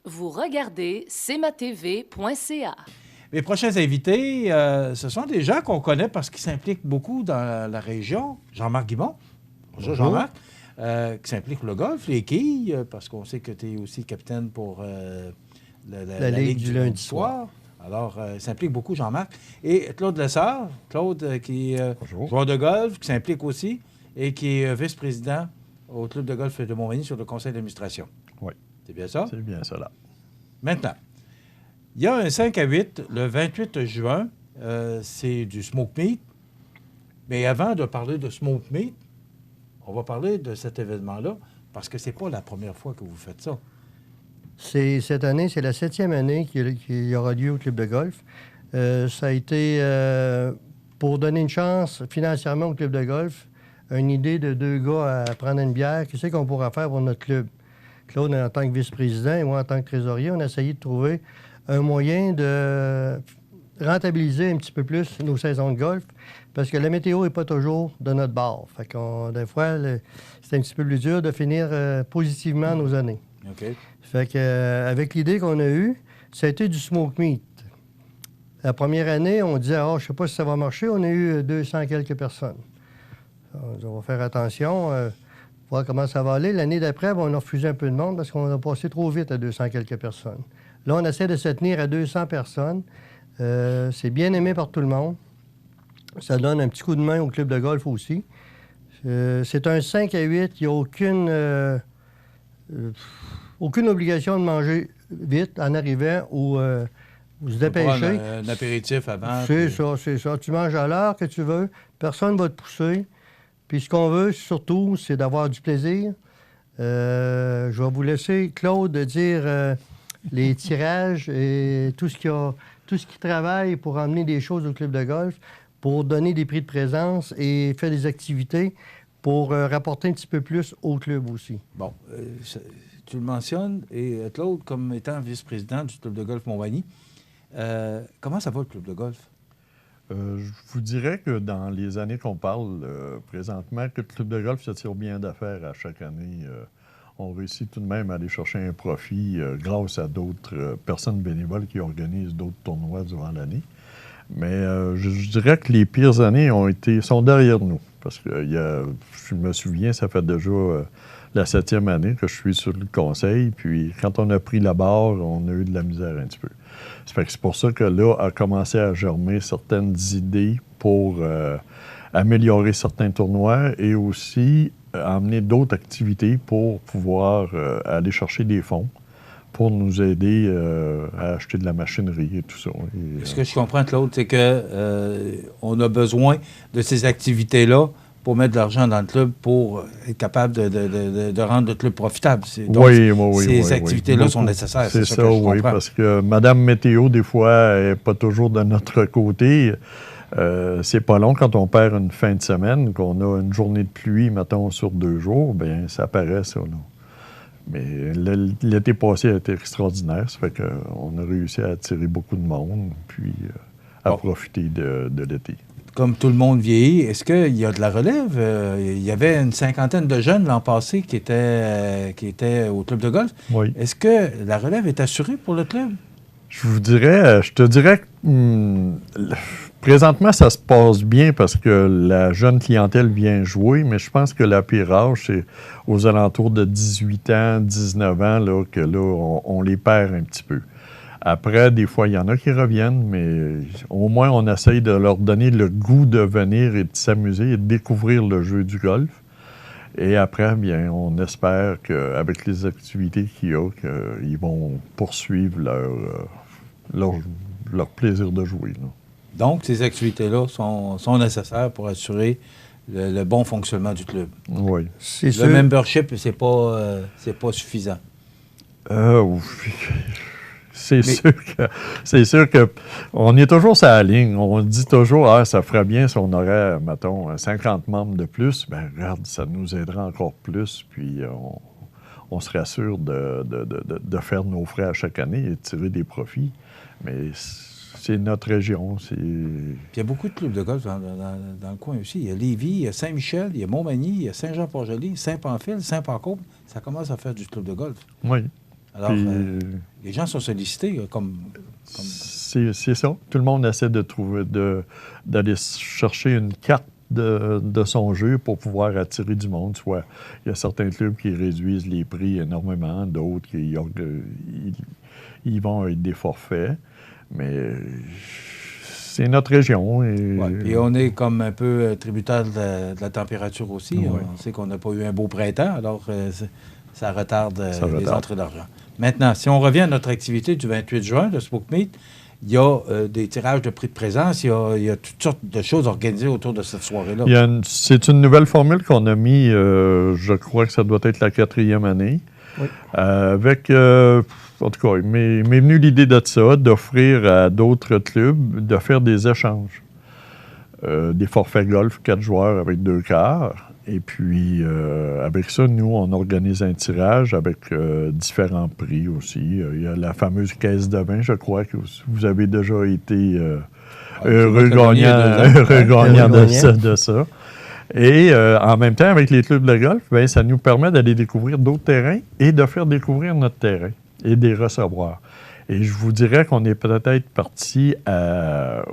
Vous regardez cmatv.ca. Les prochains invités, ce sont des gens qu'on connaît parce qu'ils s'impliquent beaucoup dans la région. Jean-Marc Guimond. Bonjour, Jean-Marc. Qui s'implique pour le golf, les quilles, parce qu'on sait que tu es aussi capitaine pour la Ligue du lundi soir. Alors, il s'implique beaucoup, Jean-Marc. Et Claude Lessard, Claude qui est joueur de golf, qui s'implique aussi et qui est vice-président au Club de golf de Montmagny sur le conseil d'administration. Oui. C'est bien ça? C'est bien ça, là. Maintenant, il y a un 5 à 8, le 28 juin, c'est du smoke meat. Mais avant de parler de smoke meat, on va parler de cet événement-là parce que c'est pas la première fois que vous faites ça. Cette année, c'est la 7e année qu'il y aura lieu au club de golf. Ça a été, pour donner une chance financièrement au club de golf, une idée de 2 gars à prendre une bière. Qu'est-ce qu'on pourra faire pour notre club? Claude, en tant que vice-président, et moi, en tant que trésorier, on a essayé de trouver un moyen de rentabiliser un petit peu plus nos saisons de golf parce que la météo n'est pas toujours de notre bord. Fait que des fois, c'est un petit peu plus dur de finir positivement nos années. OK. Fait que, avec l'idée qu'on a eue, ça a été du smoke meat. La première année, on disait, je ne sais pas si ça va marcher. On a eu 200 quelques personnes. On va faire attention, voir comment ça va aller. L'année d'après, on a refusé un peu de monde parce qu'on a passé trop vite à 200 quelques personnes. Là, on essaie de se tenir à 200 personnes. C'est bien aimé par tout le monde. Ça donne un petit coup de main au club de golf aussi. C'est un 5 à 8. Il n'y a aucune obligation de manger vite en arrivant ou se dépêcher. Un apéritif avant. C'est ça. Tu manges à l'heure que tu veux. Personne ne va te pousser. Puis ce qu'on veut, surtout, c'est d'avoir du plaisir. Je vais vous laisser, Claude, dire les tirages et tout ce qui travaille pour emmener des choses au club de golf, pour donner des prix de présence et faire des activités pour rapporter un petit peu plus au club aussi. Bon, tu le mentionnes, et Claude, comme étant vice-président du club de golf Montmagny, comment ça va, le club de golf? Je vous dirais que dans les années qu'on parle présentement, que le club de golf se tire bien d'affaires à chaque année. On réussit tout de même à aller chercher un profit grâce à d'autres personnes bénévoles qui organisent d'autres tournois durant l'année. Mais je dirais que les pires années sont derrière nous. Parce que je me souviens, ça fait déjà la 7e année que je suis sur le conseil. Puis quand on a pris la barre, on a eu de la misère un petit peu. C'est pour ça que là, a commencé à germer certaines idées pour améliorer certains tournois et aussi amener d'autres activités pour pouvoir aller chercher des fonds pour nous aider à acheter de la machinerie et tout ça. Ce que je comprends, Claude, c'est qu'on a besoin de ces activités-là pour mettre de l'argent dans le club pour être capable de rendre le club profitable. Donc, ces activités-là sont nécessaires. C'est ça, oui, parce que Madame Météo, des fois, n'est pas toujours de notre côté. C'est pas long quand on perd une fin de semaine, qu'on a une journée de pluie, mettons, sur 2 jours, bien, ça paraît, ça, là. Mais l'été passé a été extraordinaire. Ça fait qu'on a réussi à attirer beaucoup de monde, puis à profiter de l'été. Comme tout le monde vieillit, est-ce qu'il y a de la relève? Il y avait une 50aine de jeunes l'an passé qui étaient au club de golf. Oui. Est-ce que la relève est assurée pour le club? Je te dirais que présentement, ça se passe bien parce que la jeune clientèle vient jouer, mais je pense que la pire âge, c'est aux alentours de 18 ans, 19 ans, là, que là, on les perd un petit peu. Après, des fois, il y en a qui reviennent, mais au moins, on essaye de leur donner le goût de venir et de s'amuser et de découvrir le jeu du golf. Et après, bien, on espère qu'avec les activités qu'il y a, qu'ils vont poursuivre leur plaisir de jouer, là. Donc, ces activités-là sont nécessaires pour assurer le bon fonctionnement du club. Oui. Le membership, c'est pas suffisant. C'est sûr que on est toujours sur la ligne. On dit toujours, ça ferait bien si on aurait, mettons, 50 membres de plus. Bien, regarde, ça nous aiderait encore plus. Puis on serait sûr de faire nos frais à chaque année et de tirer des profits. Mais c'est notre région. Puis il y a beaucoup de clubs de golf dans le coin aussi. Il y a Lévis, il y a Saint-Michel, il y a Montmagny, il y a Saint-Jean-Port-Joli, Saint-Pamphile, Saint-Pancôme. Ça commence à faire du club de golf. Oui. Alors, les gens sont sollicités comme... C'est ça. Tout le monde essaie d'aller chercher une carte de son jeu pour pouvoir attirer du monde. Soit il y a certains clubs qui réduisent les prix énormément, d'autres qui ils vont avec des forfaits. Mais c'est notre région. Et on est comme un peu tributaire de la température aussi. Ouais. On sait qu'on n'a pas eu un beau printemps, alors ça retarde les entrées d'argent. Maintenant, si on revient à notre activité du 28 juin, le Spook Meet, il y a des tirages de prix de présence, il y a toutes sortes de choses organisées autour de cette soirée-là. C'est une nouvelle formule qu'on a mis, je crois que ça doit être la 4e année. Oui. Avec, en tout cas, il m'est venu l'idée de ça, d'offrir à d'autres clubs de faire des échanges. Des forfaits golf, 4 joueurs avec 2 quarts. Et puis, avec ça, nous, on organise un tirage avec différents prix aussi. Il y a la fameuse caisse de vin, je crois que vous avez déjà été heureux gagnant de ça. Et en même temps, avec les clubs de golf, bien, ça nous permet d'aller découvrir d'autres terrains et de faire découvrir notre terrain et de les recevoir. Et je vous dirais qu'on est peut-être parti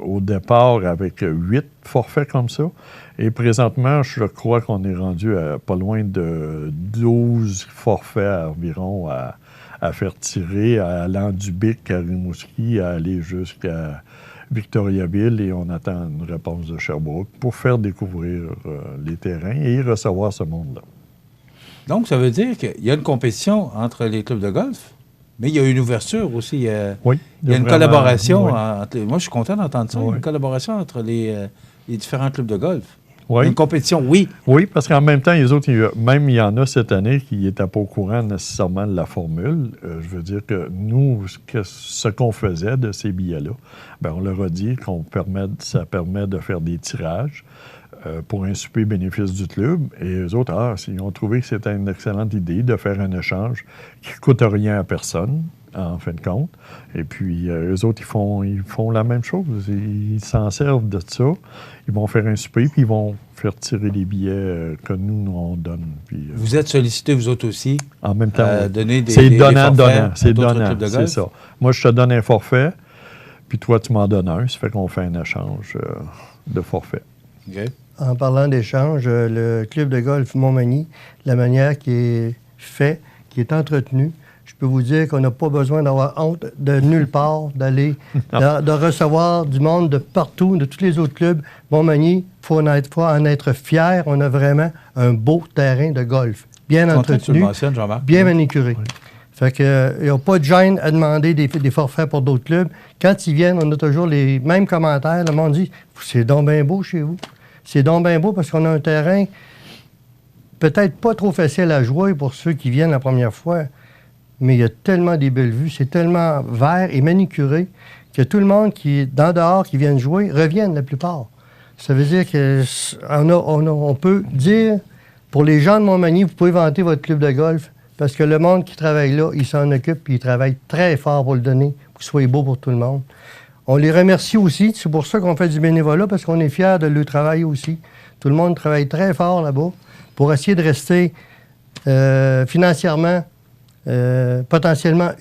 au départ avec 8 forfaits comme ça. Et présentement, je crois qu'on est rendu à pas loin de 12 forfaits environ à faire tirer, allant du Bic à Rimouski, à aller jusqu'à Victoriaville. Et on attend une réponse de Sherbrooke pour faire découvrir les terrains et recevoir ce monde-là. Donc, ça veut dire qu'il y a une compétition entre les clubs de golf? Mais il y a une ouverture aussi. Oui. Il y a une collaboration. Oui. Moi, je suis content d'entendre ça. Oui. Il y a une collaboration entre les différents clubs de golf. Oui. Une compétition, oui. Oui, parce qu'en même temps, les autres, même il y en a cette année qui n'étaient pas au courant nécessairement de la formule. Je veux dire que nous, ce qu'on faisait de ces billets-là, bien, on leur a dit ça permet de faire des tirages pour un souper bénéfice du club. Et eux autres, ils ont trouvé que c'était une excellente idée de faire un échange qui ne coûte rien à personne, en fin de compte. Et puis, eux autres, ils font la même chose. Ils s'en servent de ça. Ils vont faire un souper, puis ils vont faire tirer les billets que nous on donne. Puis, vous êtes sollicités, vous autres aussi, en même temps, à donner des c'est donnant. C'est donnant, c'est ça. Moi, je te donne un forfait, puis toi, tu m'en donnes un. Ça fait qu'on fait un échange de forfait. OK. En parlant d'échange, le club de golf Montmagny, la manière qui est fait, qui est entretenu, je peux vous dire qu'on n'a pas besoin d'avoir honte de nulle part, d'aller, de recevoir du monde de partout, de tous les autres clubs. Montmagny, il faut en être fier. On a vraiment un beau terrain de golf, bien entretenu, bien manicuré. Oui. Fait que il n'y a pas de gêne à demander des forfaits pour d'autres clubs. Quand ils viennent, on a toujours les mêmes commentaires. Le monde dit « C'est donc bien beau chez vous. » C'est donc bien beau parce qu'on a un terrain peut-être pas trop facile à jouer pour ceux qui viennent la première fois, mais il y a tellement des belles vues, c'est tellement vert et manicuré que tout le monde qui est dehors, qui vient jouer, reviennent la plupart. Ça veut dire qu'on peut dire, pour les gens de Montmagny, vous pouvez vanter votre club de golf parce que le monde qui travaille là, il s'en occupe et il travaille très fort pour le donner, pour que ce soit beau pour tout le monde. On les remercie aussi. C'est pour ça qu'on fait du bénévolat, parce qu'on est fiers de leur travail aussi. Tout le monde travaille très fort là-bas pour essayer de rester financièrement, potentiellement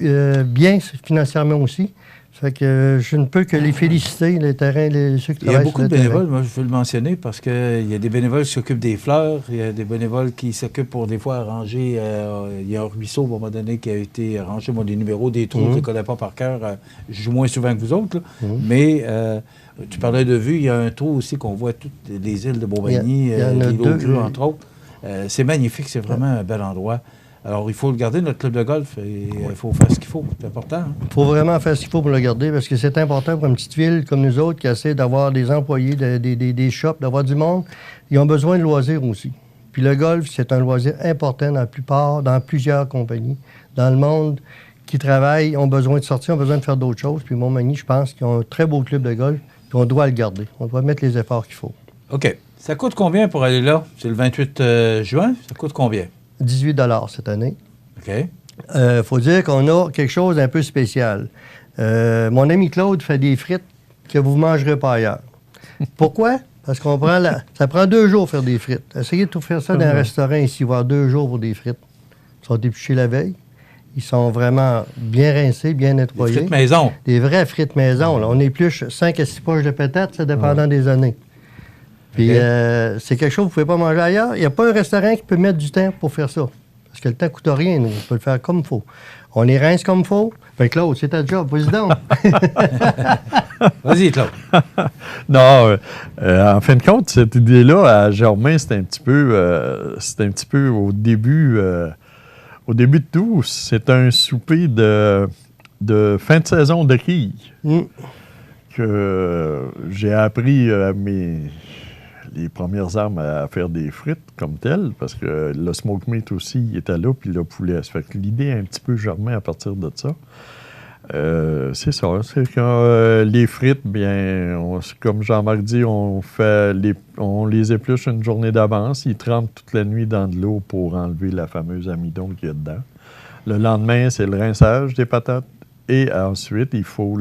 bien financièrement aussi. Fait que je ne peux que les féliciter, les terrains, ceux qui travaillent. Il y a beaucoup de bénévoles, moi je veux le mentionner, parce qu'il y a des bénévoles qui s'occupent des fleurs, il y a des bénévoles qui s'occupent pour des fois arranger, il y a un ruisseau à un moment donné qui a été arrangé, moi les numéros des trous, je ne les connais pas par cœur, je joue moins souvent que vous autres, là, mais tu parlais de vue, il y a un trou aussi qu'on voit toutes les îles de Montmagny, l'île aux Grues entre autres. C'est magnifique, c'est vraiment un bel endroit. Alors, il faut le garder, notre club de golf, et il faut faire ce qu'il faut. C'est important. Hein? Il faut vraiment faire ce qu'il faut pour le garder, parce que c'est important pour une petite ville comme nous autres qui essaie d'avoir des employés, des shops, d'avoir du monde. Ils ont besoin de loisirs aussi. Puis le golf, c'est un loisir important dans plusieurs compagnies. Dans le monde qui travaillent, ont besoin de sortir, ont besoin de faire d'autres choses. Puis Montmagny, je pense qu'ils ont un très beau club de golf, puis on doit le garder. On doit mettre les efforts qu'il faut. OK. Ça coûte combien pour aller là? C'est le 28 juin. Ça coûte combien? 18 cette année. OK. Faut dire qu'on a quelque chose d'un peu spécial. Mon ami Claude fait des frites que vous ne mangerez pas ailleurs. Pourquoi? Parce qu'on prend ça prend 2 jours faire des frites. Essayez de tout faire ça dans un restaurant ici, voir 2 jours pour des frites. Ils sont épluchés la veille. Ils sont vraiment bien rincés, bien nettoyés. Des frites maison. Des vraies frites maison. Là. On épluche 5 à 6 poches de patates, ça dépendant des années. Puis c'est quelque chose que vous ne pouvez pas manger ailleurs. Il n'y a pas un restaurant qui peut mettre du temps pour faire ça. Parce que le temps ne coûte rien, nous. On peut le faire comme il faut. On les rince comme il faut. Fait que Claude, c'est ta job. Vas-y donc. Vas-y, Claude. Non, en fin de compte, cette idée-là, à Germain, c'était un petit peu au début de tout. C'est un souper de fin de saison de quilles que j'ai appris les premières armes à faire des frites comme telles, parce que le smoke meat aussi était là, puis le poulet. Ça fait que l'idée est un petit peu germée à partir de ça. C'est ça. C'est que les frites, bien, comme Jean-Marc dit, on les épluche une journée d'avance. Ils trempent toute la nuit dans de l'eau pour enlever la fameuse amidon qu'il y a dedans. Le lendemain, c'est le rinçage des patates. Et ensuite, il faut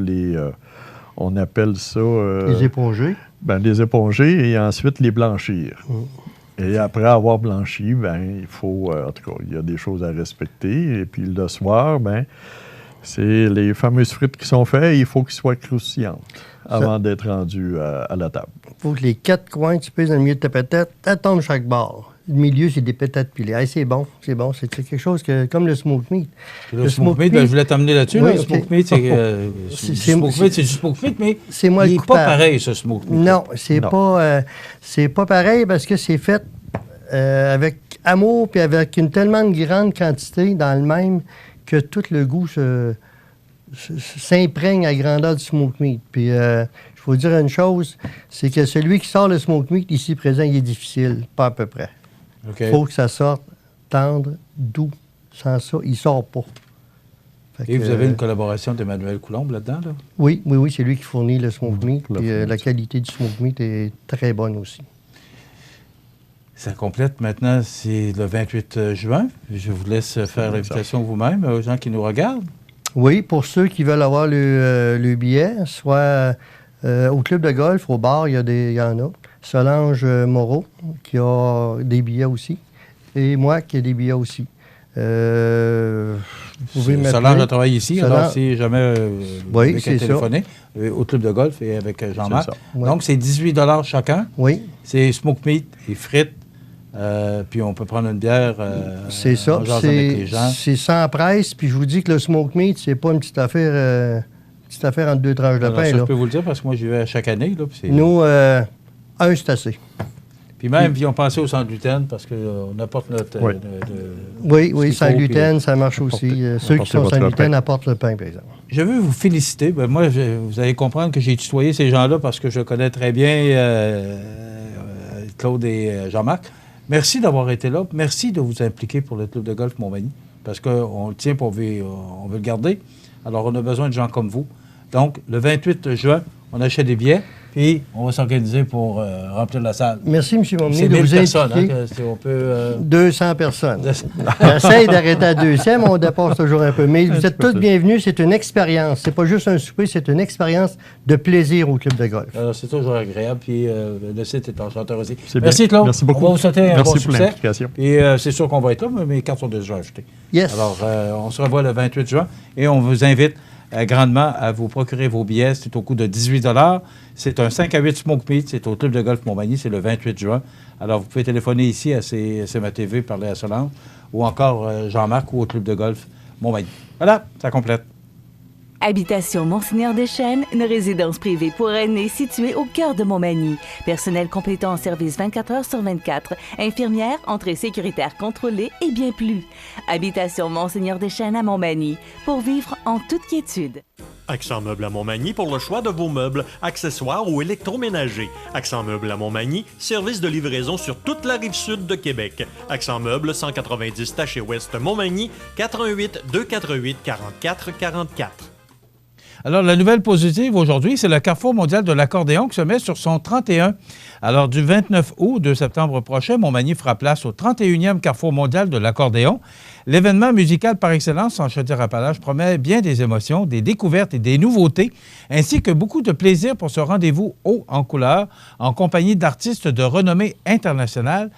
on appelle ça... les éponger. Les éponger et ensuite les blanchir. Et après avoir blanchi, il faut... en tout cas, il y a des choses à respecter. Et puis le soir, c'est les fameuses frites qui sont faites. Il faut qu'elles soient croustillantes avant d'être rendues à la table. Il faut que les 4 coins que tu pèses dans le milieu de ta patate, elles tombent chaque bord. Le milieu, c'est des patates pilées. Hey, c'est bon, c'est bon. C'est quelque chose comme le smoke meat. Le smoke meat, je voulais t'amener là-dessus. Oui, le smoke meat, c'est du smoke meat, mais c'est moi il n'est pas pareil, ce smoke meat. Non, c'est pas pareil parce que c'est fait avec amour puis avec une tellement grande quantité dans le même que tout le goût s'imprègne à la grandeur du smoke meat. Puis, il faut dire une chose, c'est que celui qui sort le smoke meat ici présent, il est difficile, pas à peu près. Il faut que ça sorte tendre, doux. Sans ça, il ne sort pas. Et vous avez une collaboration d'Emmanuel Coulombe là-dedans, là? Oui, c'est lui qui fournit le smoke meat. Puis, la qualité du smoke meat est très bonne aussi. Ça complète maintenant, c'est le 28 juin. Je vous laisse faire l'invitation vous-même aux gens qui nous regardent. Oui, pour ceux qui veulent avoir le billet, soit au club de golf, au bar, il y en a. Solange Moreau, qui a des billets aussi. Et moi, qui ai des billets aussi. Vous pouvez Solange a travaillé ici, alors si jamais vous avez qu'à téléphoner, au club de golf et avec Jean-Marc. Donc, c'est 18 $ chacun. Oui. C'est smoke meat et frites. Puis on peut prendre une bière. C'est ça. C'est sans presse. Puis je vous dis que le smoke meat, c'est pas une petite affaire entre 2 tranches de pain. Ça, je peux vous le dire parce que moi, j'y vais chaque année. Là, nous, c'est assez. Puis même, ils ont pensé au sans gluten parce qu'on apporte notre... oui, sans gluten, ça marche aussi. Ceux qui sont sans gluten apportent le pain, par exemple. Je veux vous féliciter. Moi, vous allez comprendre que j'ai tutoyé ces gens-là parce que je connais très bien Claude et Jean-Marc. Merci d'avoir été là. Merci de vous impliquer pour le club de golf Montmagny parce qu'on le tient, on veut le garder. Alors, on a besoin de gens comme vous. Donc, le 28 juin, on achète des billets, puis on va s'organiser pour remplir la salle. Merci, M. Montmagny, de vous impliquer. C'est 1000 personnes. On peut, 200 personnes. J'essaie d'arrêter à 200, mais on dépasse toujours un peu. Mais vous êtes tous bienvenus. C'est une expérience. C'est pas juste un souper, c'est une expérience de plaisir au club de golf. Alors, c'est toujours agréable. Puis le site est enchanteur aussi. Merci, Claude. Merci beaucoup. On va vous souhaiter un bon succès. Merci pour l'implication. Puis c'est sûr qu'on va être là, mais mes cartes sont déjà achetées. Yes. Alors, on se revoit le 28 juin et on vous invite grandement à vous procurer vos billets. C'est au coût de 18 $. C'est un 5 à 8 smoke meat. C'est au club de golf Montmagny. C'est le 28 juin. Alors, vous pouvez téléphoner ici à CMA-TV, parler à Solange, ou encore Jean-Marc ou au club de golf Montmagny. Voilà, ça complète. Habitation Monseigneur Deschênes, une résidence privée pour aînés située au cœur de Montmagny. Personnel complétant en service 24 heures sur 24. Infirmière, entrée sécuritaire contrôlée et bien plus. Habitation Monseigneur Deschênes à Montmagny, pour vivre en toute quiétude. Accent Meubles à Montmagny pour le choix de vos meubles, accessoires ou électroménagers. Accent Meubles à Montmagny, service de livraison sur toute la rive sud de Québec. Accent Meubles, 190 Taché Ouest Montmagny, 418 248 44 44. Alors, la nouvelle positive aujourd'hui, c'est le Carrefour mondial de l'accordéon qui se met sur son 31. Alors, du 29 août au 2 septembre prochain, Montmagny fera place au 31e Carrefour mondial de l'accordéon. L'événement musical par excellence en Chaudière-Appalaches promet bien des émotions, des découvertes et des nouveautés, ainsi que beaucoup de plaisir pour ce rendez-vous haut en couleur, en compagnie d'artistes de renommée internationale.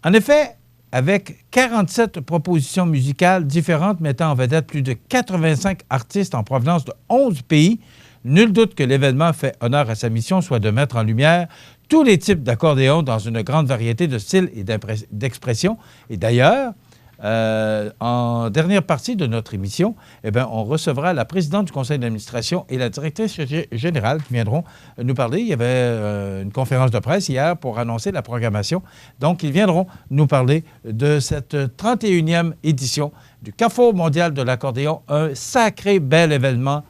En effet, avec 47 propositions musicales différentes mettant en vedette plus de 85 artistes en provenance de 11 pays, nul doute que l'événement fait honneur à sa mission, soit de mettre en lumière tous les types d'accordéons dans une grande variété de styles et d'expressions. Et d'ailleurs, en dernière partie de notre émission, on recevra la présidente du conseil d'administration et la directrice générale qui viendront nous parler. Il y avait une conférence de presse hier pour annoncer la programmation. Donc, ils viendront nous parler de cette 31e édition du Carrefour mondial de l'accordéon, un sacré bel événement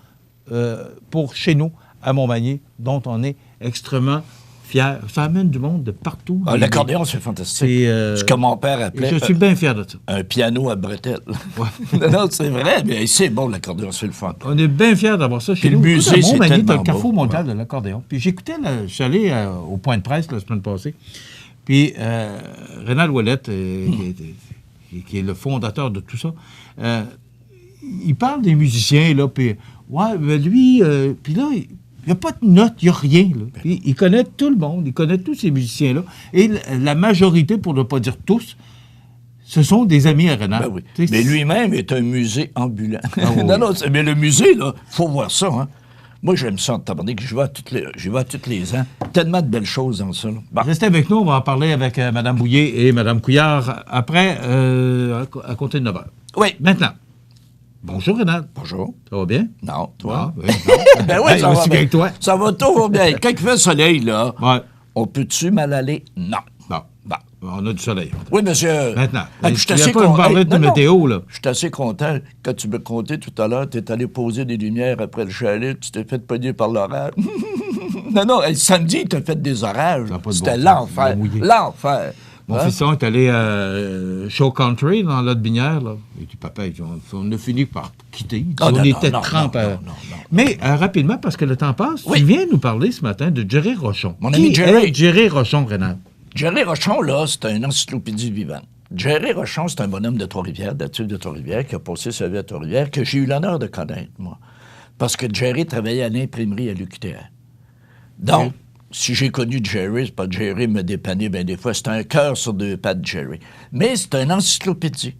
pour chez nous, à Montmagny, dont on est extrêmement fiers. Ça amène du monde de partout. Ah, l'accordéon, c'est fantastique. C'est ce que mon père appelait... Je suis bien fier de ça. Un piano à bretelles. Ouais. Non, c'est vrai, mais c'est bon, l'accordéon, c'est le fun. On est bien fiers d'avoir ça chez nous. Le musée, c'est Montmagny, tellement le Carrefour beau. mondial de l'accordéon. Puis j'écoutais, je suis allé au point de presse la semaine passée, puis Rénal Ouellette, qui est le fondateur de tout ça, il parle des musiciens, là, puis ouais, mais lui, puis là... Il n'y a pas de notes, il n'y a rien. Là. Puis, il connaît tout le monde, il connaît tous ces musiciens-là. Et la majorité, pour ne pas dire tous, ce sont des amis à Rénal. Ben oui. Mais lui-même est un musée ambulant. Ah, oui. Non, mais le musée, là, il faut voir ça. Hein. Moi, j'aime ça en tabarnak. Je vais à tous les ans. Tellement de belles choses dans ça. Bon. Restez avec nous, on va en parler avec Mme Bouillet et Mme Couillard après, à compter de 9 h. Oui. Maintenant. Bonjour, Rénal. Bonjour. Ça va bien? Non, toi? Ah, oui, non. Ben oui, ça va bien. Avec toi. Ça va toujours bien. Quand il fait soleil, là, ouais. On peut-tu mal aller? Non. Bon. On a du soleil. Oui, monsieur. Maintenant. Je suis assez content. Parler de météo, là. Je suis assez content. Quand tu me contais tout à l'heure, tu es allé poser des lumières après le chalet, tu t'es fait pogner par l'orage. Non, samedi, tu as fait des orages. C'était l'enfer. L'enfer. Mon fiston est allé à Show Country, dans l'Aude-Binière. Là. Il dit, papa, on a fini par quitter. On était trempés. Mais rapidement, parce que le temps passe, tu viens nous parler ce matin de Jerry Rochon. Mon ami Jerry. Jerry Rochon, Rénal. Jerry Rochon, là, c'est une encyclopédie vivante. Jerry Rochon, c'est un bonhomme de Trois-Rivières, d'Athule de Trois-Rivières, qui a passé sa vie à Trois-Rivières, que j'ai eu l'honneur de connaître, moi. Parce que Jerry travaillait à l'imprimerie à l'UQTR. Donc, si j'ai connu Jerry, c'est pas que Jerry me dépannait bien des fois. C'est un cœur sur deux pattes, Jerry. Mais c'est une encyclopédie.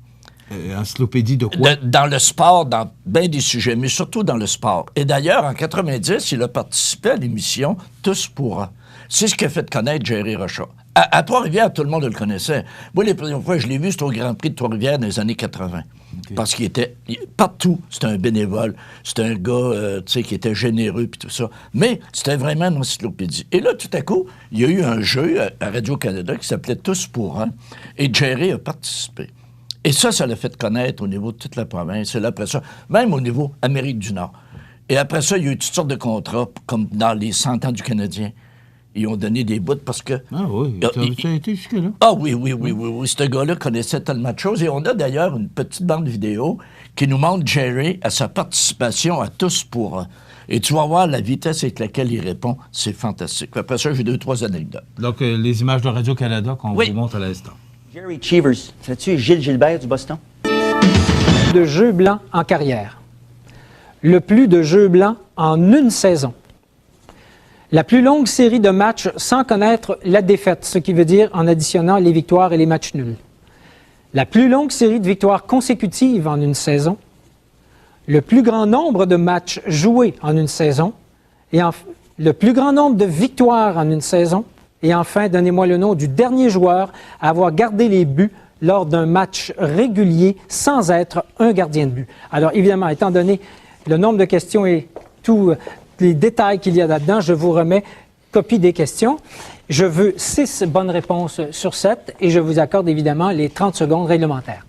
Encyclopédie de quoi? Dans le sport, dans bien des sujets, mais surtout dans le sport. Et d'ailleurs, en 90, il a participé à l'émission Tous pour un. C'est ce qui a fait connaître Jerry Rochon. À Trois-Rivières, tout le monde le connaissait. Moi, les premières fois que je l'ai vu, c'était au Grand Prix de Trois-Rivières dans les années 80. Okay. Parce qu'il était partout. C'était un bénévole. C'était un gars, qui était généreux puis tout ça. Mais c'était vraiment une encyclopédie. Et là, tout à coup, il y a eu un jeu à Radio-Canada qui s'appelait Tous pour un. Et Jerry a participé. Et ça l'a fait connaître au niveau de toute la province. Et là, après ça, même au niveau Amérique du Nord. Et après ça, il y a eu toutes sortes de contrats, comme dans les 100 ans du Canadien. Ils ont donné des bouts parce que... Ah oui, ça a été jusque-là. Ah oui. Ce gars-là connaissait tellement de choses. Et on a d'ailleurs une petite bande vidéo qui nous montre Jerry à sa participation à Tous pour un. Et tu vas voir la vitesse avec laquelle il répond. C'est fantastique. Après ça, j'ai 2-3 anecdotes. Donc, les images de Radio-Canada qu'on vous montre à l'instant. Jerry Cheevers, sais-tu Gilles Gilbert du Boston? De jeux blancs en carrière. Le plus de jeux blancs en une saison. La plus longue série de matchs sans connaître la défaite, ce qui veut dire en additionnant les victoires et les matchs nuls. La plus longue série de victoires consécutives en une saison. Le plus grand nombre de matchs joués en une saison. Et le plus grand nombre de victoires en une saison. Et enfin, donnez-moi le nom du dernier joueur à avoir gardé les buts lors d'un match régulier sans être un gardien de but. Alors évidemment, étant donné le nombre de questions et tous les détails qu'il y a là-dedans, je vous remets copie des questions. Je veux 6 bonnes réponses sur 7 et je vous accorde évidemment les 30 secondes réglementaires.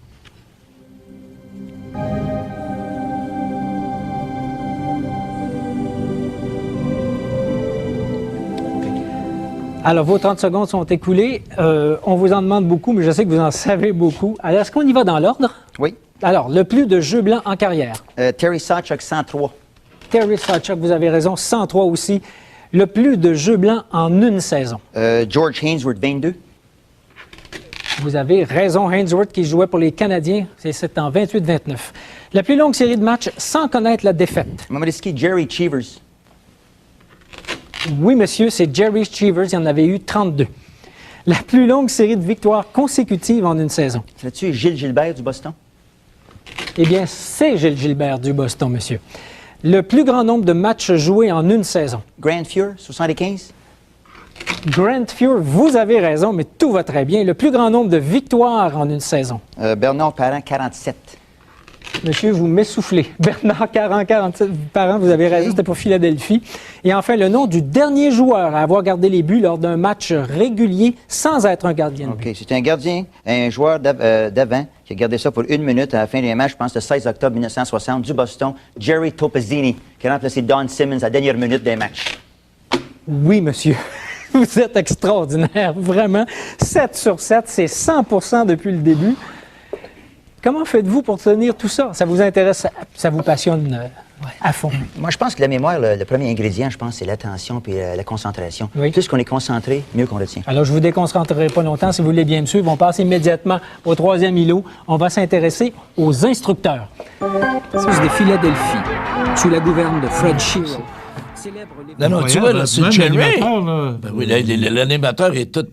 Alors, vos 30 secondes sont écoulées. On vous en demande beaucoup, mais je sais que vous en savez beaucoup. Alors, est-ce qu'on y va dans l'ordre? Oui. Alors, le plus de jeux blancs en carrière. Terry Sawchuk, 103. Terry Sawchuk, vous avez raison, 103 aussi. Le plus de jeux blancs en une saison. George Hainsworth, 22. Vous avez raison, Hainsworth qui jouait pour les Canadiens, c'est en 28-29. La plus longue série de matchs sans connaître la défaite. Momodski, Jerry Cheevers. Oui, monsieur, c'est Jerry Cheevers, il y en avait eu 32. La plus longue série de victoires consécutives en une saison. C'est-tu Gilles Gilbert du Boston? Eh bien, c'est Gilles Gilbert du Boston, monsieur. Le plus grand nombre de matchs joués en une saison. Grant Fuhr, 75. Grant Fuhr, vous avez raison, mais tout va très bien. Le plus grand nombre de victoires en une saison. Bernard Parent, 47. Monsieur, vous m'essoufflez. Bernard 47 Parent, vous avez raison, c'était pour Philadelphie. Et enfin, le nom du dernier joueur à avoir gardé les buts lors d'un match régulier sans être un gardien de but. OK, c'est un gardien, un joueur d'avant qui a gardé ça pour 1 minute à la fin des matchs, je pense, le 16 octobre 1960, du Boston, Jerry Topazzini, qui a remplacé Don Simmons à la dernière minute des matchs. Oui, monsieur. Vous êtes extraordinaire, vraiment. 7 sur 7, c'est 100% depuis le début. Comment faites-vous pour tenir tout ça? Ça vous intéresse, ça vous passionne à fond? Moi, je pense que la mémoire, le premier ingrédient, je pense, c'est l'attention puis la concentration. Oui. Plus qu'on est concentré, mieux qu'on retient. Alors, je vous déconcentrerai pas longtemps, si vous voulez bien me suivre. On passe immédiatement au troisième îlot. On va s'intéresser aux instructeurs. C'est de Philadelphie, sous la gouverne de Fred Shearer. Non, tu vois, là, c'est Jerry. Ben oui, l'animateur est tout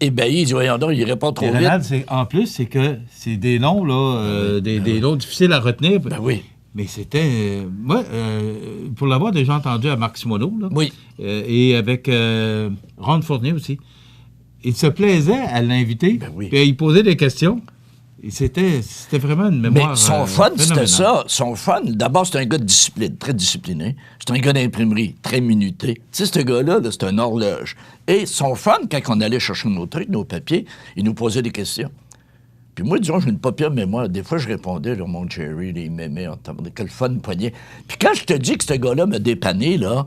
ébahi. Il dit, voyons donc, il répond trop vite. En plus, c'est que c'est des noms, là, des noms difficiles à retenir. Ben oui. Mais c'était... moi, pour l'avoir déjà entendu à Marc Simoneau, là, oui. Et avec Ron Fournier aussi, il se plaisait à l'inviter. Ben oui. Puis il posait des questions. Et c'était vraiment une mémoire. Mais son fun, c'était ça. Son fun, d'abord, c'est un gars de discipline, très discipliné. C'est un gars d'imprimerie, très minuté. Tu sais, ce gars-là, c'est un horloge. Et son fun, quand on allait chercher nos trucs, nos papiers, il nous posait des questions. Puis moi, disons, j'ai une pas pire mémoire. Des fois, je répondais, là, mon Jerry, il m'aimait, quel fun poignet. Puis quand je te dis que ce gars-là m'a dépanné, là,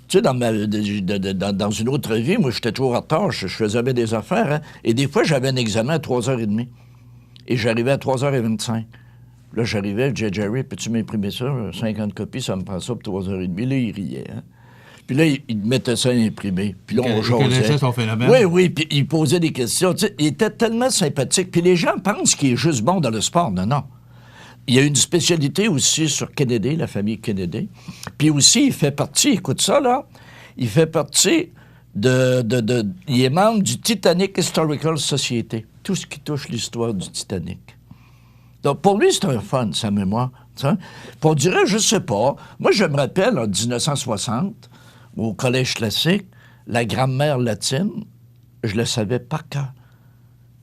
tu sais, dans une autre vie, moi, j'étais toujours en retard, je faisais bien des affaires, hein, et des fois, j'avais un examen à 3h30. Et j'arrivais à 3h25. Là, j'arrivais, je disais, Jerry, peux-tu m'imprimer ça? 50 copies, ça me prend ça pour 3h30. Là, il riait. Hein? Puis là, il mettait ça à imprimer. Puis là, on jasait. Il connaissait son phénomène. Oui, puis il posait des questions. Tu sais, il était tellement sympathique. Puis les gens pensent qu'il est juste bon dans le sport. Non, non. Il y a une spécialité aussi sur Kennedy, la famille Kennedy. Puis aussi, il fait partie, écoute ça, là, il fait partie il est membre du Titanic Historical Society. Tout ce qui touche l'histoire du Titanic. Donc, pour lui, c'est un fun, sa mémoire. T'sais. Puis on dirait, je sais pas, moi, je me rappelle, en 1960, au Collège classique, la grammaire latine, je le savais par cœur.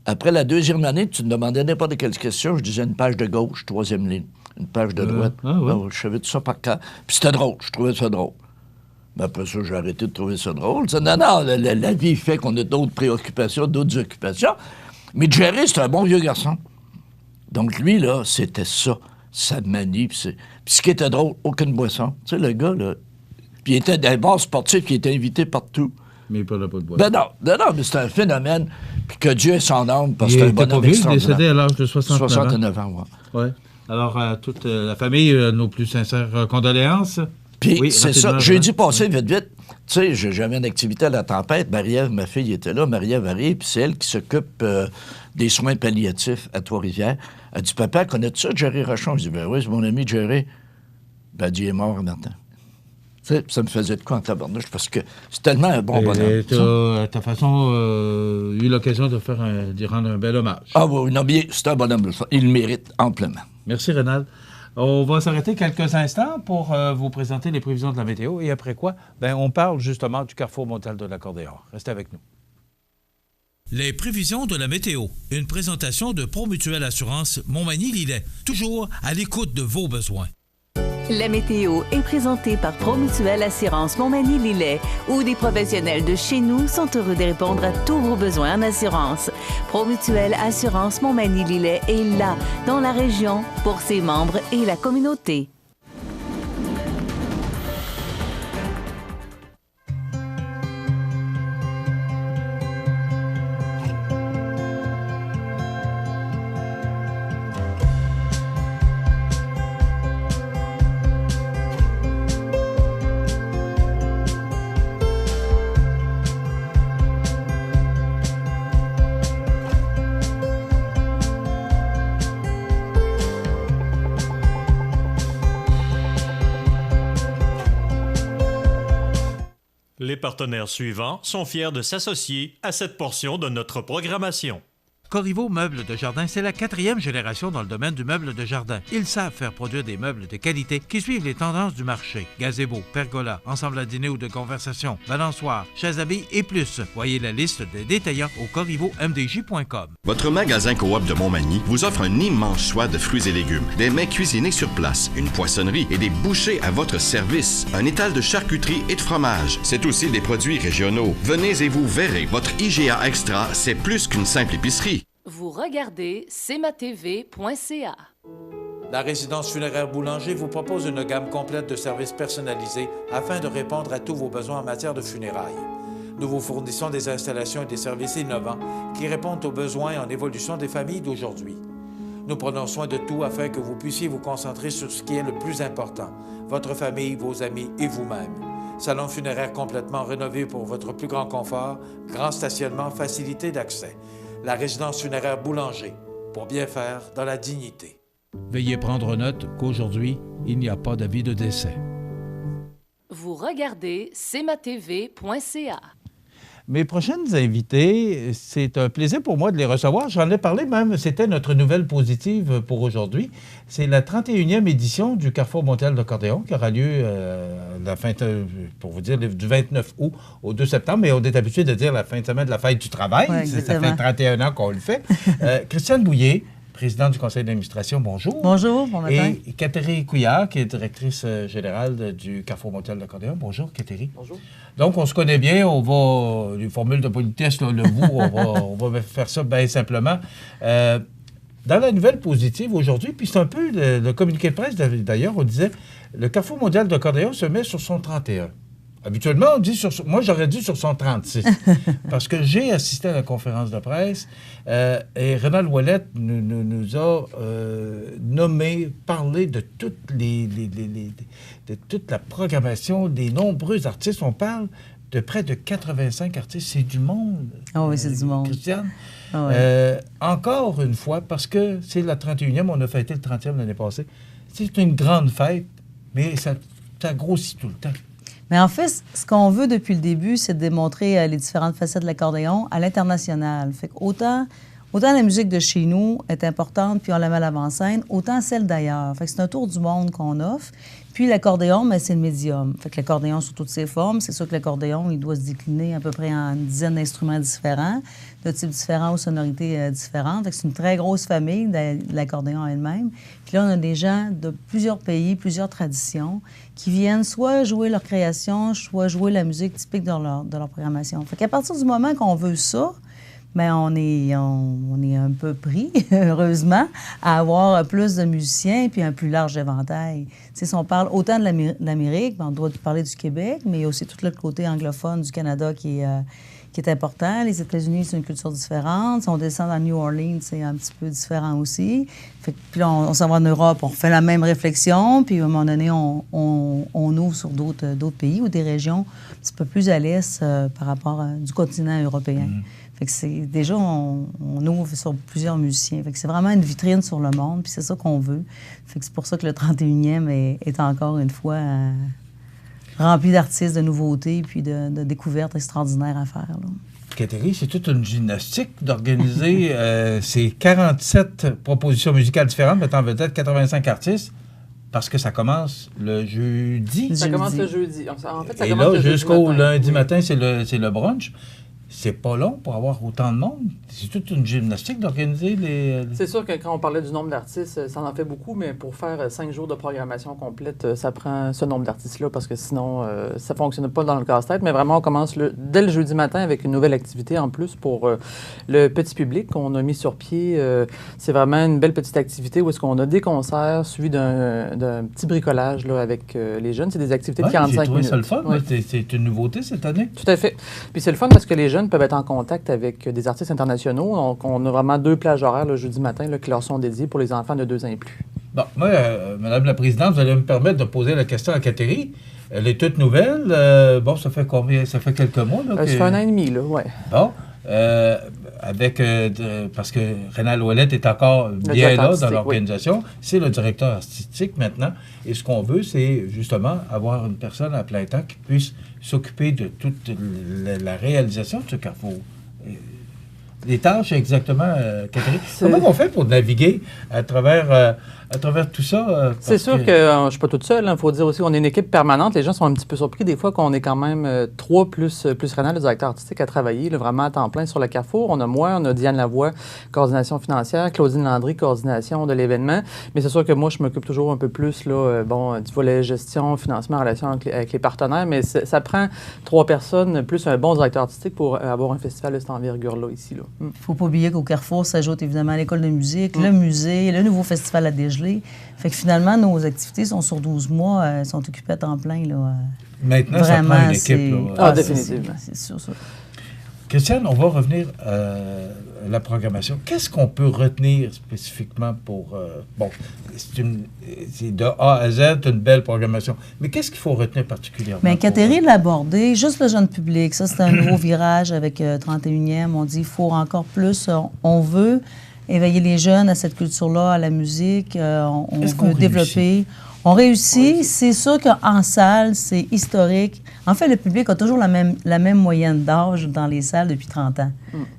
Après la deuxième année, tu me demandais n'importe quelle question, je disais une page de gauche, 3e ligne, une page de droite. Ouais. Alors, je savais tout ça par cœur. Puis c'était drôle, je trouvais ça drôle. Mais après ça, j'ai arrêté de trouver ça drôle. Non, la vie fait qu'on a d'autres préoccupations, d'autres occupations. Mais Jerry, c'est un bon vieux garçon. Donc, lui, là, c'était ça, sa manie. Puis ce qui était drôle, aucune boisson. Tu sais, le gars, là, puis il était dans les bars sportifs, il était invité partout. Mais il parlait pas de boisson. Ben non, mais c'était un phénomène. Puis que Dieu ait son âme, parce que c'est un bonhomme extraordinaire. Il est décédé à l'âge de 69 ans, oui. Ouais. Alors, à toute la famille, nos plus sincères condoléances. Puis, oui, c'est ça. Jeudi passé, vite. Tu sais, j'avais une activité à la tempête. Marie-Ève, ma fille, était là. Marie-Ève arrive, puis c'est elle qui s'occupe des soins palliatifs à Trois-Rivières. Elle dit, papa, connais-tu ça, Jerry Rochon? Je dis, ben oui, c'est mon ami Jerry. Ben, il est mort maintenant. Tu sais, ça me faisait de quoi en tabarnouche, parce que c'est tellement un bon bonhomme. Et ta façon, eu l'occasion d'y rendre un bel hommage. Ah oui, non, bien, c'est un bonhomme. Il le mérite amplement. Merci, Rénal. On va s'arrêter quelques instants pour vous présenter les prévisions de la météo. Et après quoi, on parle justement du carrefour mondial de l'accordéon. Restez avec nous. Les prévisions de la météo. Une présentation de Promutuelle Assurance Montmagny-Lillet. Toujours à l'écoute de vos besoins. La météo est présentée par Promutuelle Assurance Montmagny-Lillet, où des professionnels de chez nous sont heureux de répondre à tous vos besoins en assurance. Promutuelle Assurance Montmagny-Lillet est là, dans la région, pour ses membres et la communauté. Les partenaires suivants sont fiers de s'associer à cette portion de notre programmation. Corriveau Meubles de Jardin, c'est la 4e génération dans le domaine du meuble de jardin. Ils savent faire produire des meubles de qualité qui suivent les tendances du marché. Gazebo, pergola, ensemble à dîner ou de conversation, balançoire, chaises à billes et plus. Voyez la liste des détaillants au corrivomdj.com. Votre magasin Coop de Montmagny vous offre un immense choix de fruits et légumes, des mets cuisinés sur place, une poissonnerie et des bouchers à votre service, un étal de charcuterie et de fromage. C'est aussi des produits régionaux. Venez et vous verrez, votre IGA Extra, c'est plus qu'une simple épicerie. Vous regardez cmatv.ca. La résidence funéraire Boulanger vous propose une gamme complète de services personnalisés afin de répondre à tous vos besoins en matière de funérailles. Nous vous fournissons des installations et des services innovants qui répondent aux besoins en évolution des familles d'aujourd'hui. Nous prenons soin de tout afin que vous puissiez vous concentrer sur ce qui est le plus important, votre famille, vos amis et vous-même. Salon funéraire complètement rénové pour votre plus grand confort, grand stationnement, facilité d'accès. La résidence funéraire Boulanger, pour bien faire dans la dignité. Veuillez prendre note qu'aujourd'hui, il n'y a pas d'avis de décès. Vous regardez cmatv.ca. Mes prochaines invités, c'est un plaisir pour moi de les recevoir. J'en ai parlé même, c'était notre nouvelle positive pour aujourd'hui. C'est la 31e édition du Carrefour mondial d'accordéon qui aura lieu pour vous dire, du 29 août au 2 septembre. Mais on est habitué de dire la fin de semaine de la fête du travail. Ouais, ça fait 31 ans qu'on le fait. Christiane Bouillet, présidente du conseil d'administration, bonjour. Bonjour, bon matin. Et Catherine Couillard, qui est directrice générale du Carrefour mondial d'accordéon. Bonjour, Catherine. Bonjour. Donc, on se connaît bien, on va, les formules de politesse, là, le vous, on va faire ça bien simplement. Dans la nouvelle positive aujourd'hui, puis c'est un peu le communiqué de presse d'ailleurs, on disait, le Carrefour mondial d'accordéon se met sur son 31. Habituellement, on dit moi, j'aurais dit sur son 36, parce que j'ai assisté à la conférence de presse et Rénal Ouellette nous a parlé de toute la programmation des nombreux artistes. On parle de près de 85 artistes. C'est du monde. Ah oui, c'est du monde. Christiane. Ah ouais. Encore une fois, parce que c'est la 31e, on a fêté le 30e l'année passée. C'est une grande fête, mais ça grossit tout le temps. Mais en fait, ce qu'on veut depuis le début, c'est de démontrer les différentes facettes de l'accordéon à l'international. Fait qu'autant la musique de chez nous est importante, puis on la met à l'avant-scène, autant celle d'ailleurs. Fait que c'est un tour du monde qu'on offre. Puis l'accordéon, c'est le médium. Fait que l'accordéon sous toutes ses formes. C'est sûr que l'accordéon, il doit se décliner à peu près en une dizaine d'instruments différents, de types différents aux sonorités différentes. Fait que c'est une très grosse famille de l'accordéon elle-même. Puis là, on a des gens de plusieurs pays, plusieurs traditions, qui viennent soit jouer leur création, soit jouer la musique typique de leur programmation. Fait qu'à partir du moment qu'on veut ça, bien, on est un peu pris, heureusement, à avoir plus de musiciens puis un plus large éventail. Si on parle autant de l'Amérique, on doit parler du Québec, mais il y a aussi tout le côté anglophone du Canada qui est important. Les États-Unis, c'est une culture différente. Si on descend dans New Orleans, c'est un petit peu différent aussi. Puis là, on s'en va en Europe, on refait la même réflexion, puis à un moment donné, on ouvre sur d'autres pays ou des régions un petit peu plus à l'est par rapport du continent européen. Fait que c'est déjà, on ouvre sur plusieurs musiciens. Fait que c'est vraiment une vitrine sur le monde, puis c'est ça qu'on veut. Fait que c'est pour ça que le 31e est encore une fois rempli d'artistes, de nouveautés, puis de découvertes extraordinaires à faire. Là. Catherine, c'est toute une gymnastique d'organiser ces 47 propositions musicales différentes, mettant en vedette 85 artistes, parce que ça commence le jeudi. Ça commence le jeudi. En fait, ça et commence là, jusqu'au lundi oui. matin, c'est le brunch. C'est pas long pour avoir autant de monde. C'est toute une gymnastique d'organiser les... C'est sûr que quand on parlait du nombre d'artistes, ça en fait beaucoup, mais pour faire 5 jours de programmation complète, ça prend ce nombre d'artistes-là, parce que sinon, ça ne fonctionne pas dans le casse-tête. Mais vraiment, on commence dès le jeudi matin avec une nouvelle activité en plus pour le petit public qu'on a mis sur pied. C'est vraiment une belle petite activité où est-ce qu'on a des concerts suivis d'un petit bricolage là, avec les jeunes. C'est des activités de 45 minutes. J'ai trouvé ça le fun. Ouais. C'est une nouveauté cette année. Tout à fait. Puis c'est le fun parce que les jeunes peuvent être en contact avec des artistes internationaux. Donc, on a vraiment 2 plages horaires le jeudi matin là, qui leur sont dédiées pour les enfants de 2 ans et plus. Bon, moi, Madame la Présidente, vous allez me permettre de poser la question à Catherine. Elle est toute nouvelle. Bon, ça fait combien? Ça fait quelques mois? Là, ça fait 1 an et demi, là, oui. Bon. parce que Rénal Ouellette est encore bien là dans l'organisation. Oui. C'est le directeur artistique maintenant. Et ce qu'on veut, c'est justement avoir une personne à plein temps qui puisse s'occuper de toute la réalisation de ce carrefour. Les tâches exactement, Catherine. Comment on fait pour naviguer à travers tout ça? C'est sûr que je ne suis pas toute seule. Il faut dire aussi qu'on est une équipe permanente. Les gens sont un petit peu surpris des fois qu'on est quand même 3 plus Rénal, le directeur artistique, à travailler là, vraiment à temps plein sur le Carrefour. On a moi, on a Diane Lavoie, coordination financière, Claudine Landry, coordination de l'événement. Mais c'est sûr que moi, je m'occupe toujours un peu plus là, du volet gestion, financement, relation avec les partenaires. Mais ça prend 3 personnes plus un bon directeur artistique pour avoir un festival de cette envergure-là ici. Il ne faut pas oublier qu'au Carrefour s'ajoute évidemment l'école de musique, le musée, le nouveau festival à dégeler. Fait que finalement, nos activités sont sur 12 mois, sont occupées à temps plein. Là. Maintenant, vraiment, ça prend une équipe. Là. Définitivement. C'est sûr, ça. Christiane, on va revenir à la programmation. Qu'est-ce qu'on peut retenir spécifiquement pour... c'est de A à Z, une belle programmation. Mais qu'est-ce qu'il faut retenir particulièrement? Bien, Catherine l'a abordé, juste le jeune public. Ça, c'est un nouveau virage avec 31e. On dit qu'il faut encore plus. On veut éveiller les jeunes à cette culture-là, à la musique. On veut développer. On réussit. C'est sûr qu'en salle, c'est historique. En fait, le public a toujours la même moyenne d'âge dans les salles depuis 30 ans.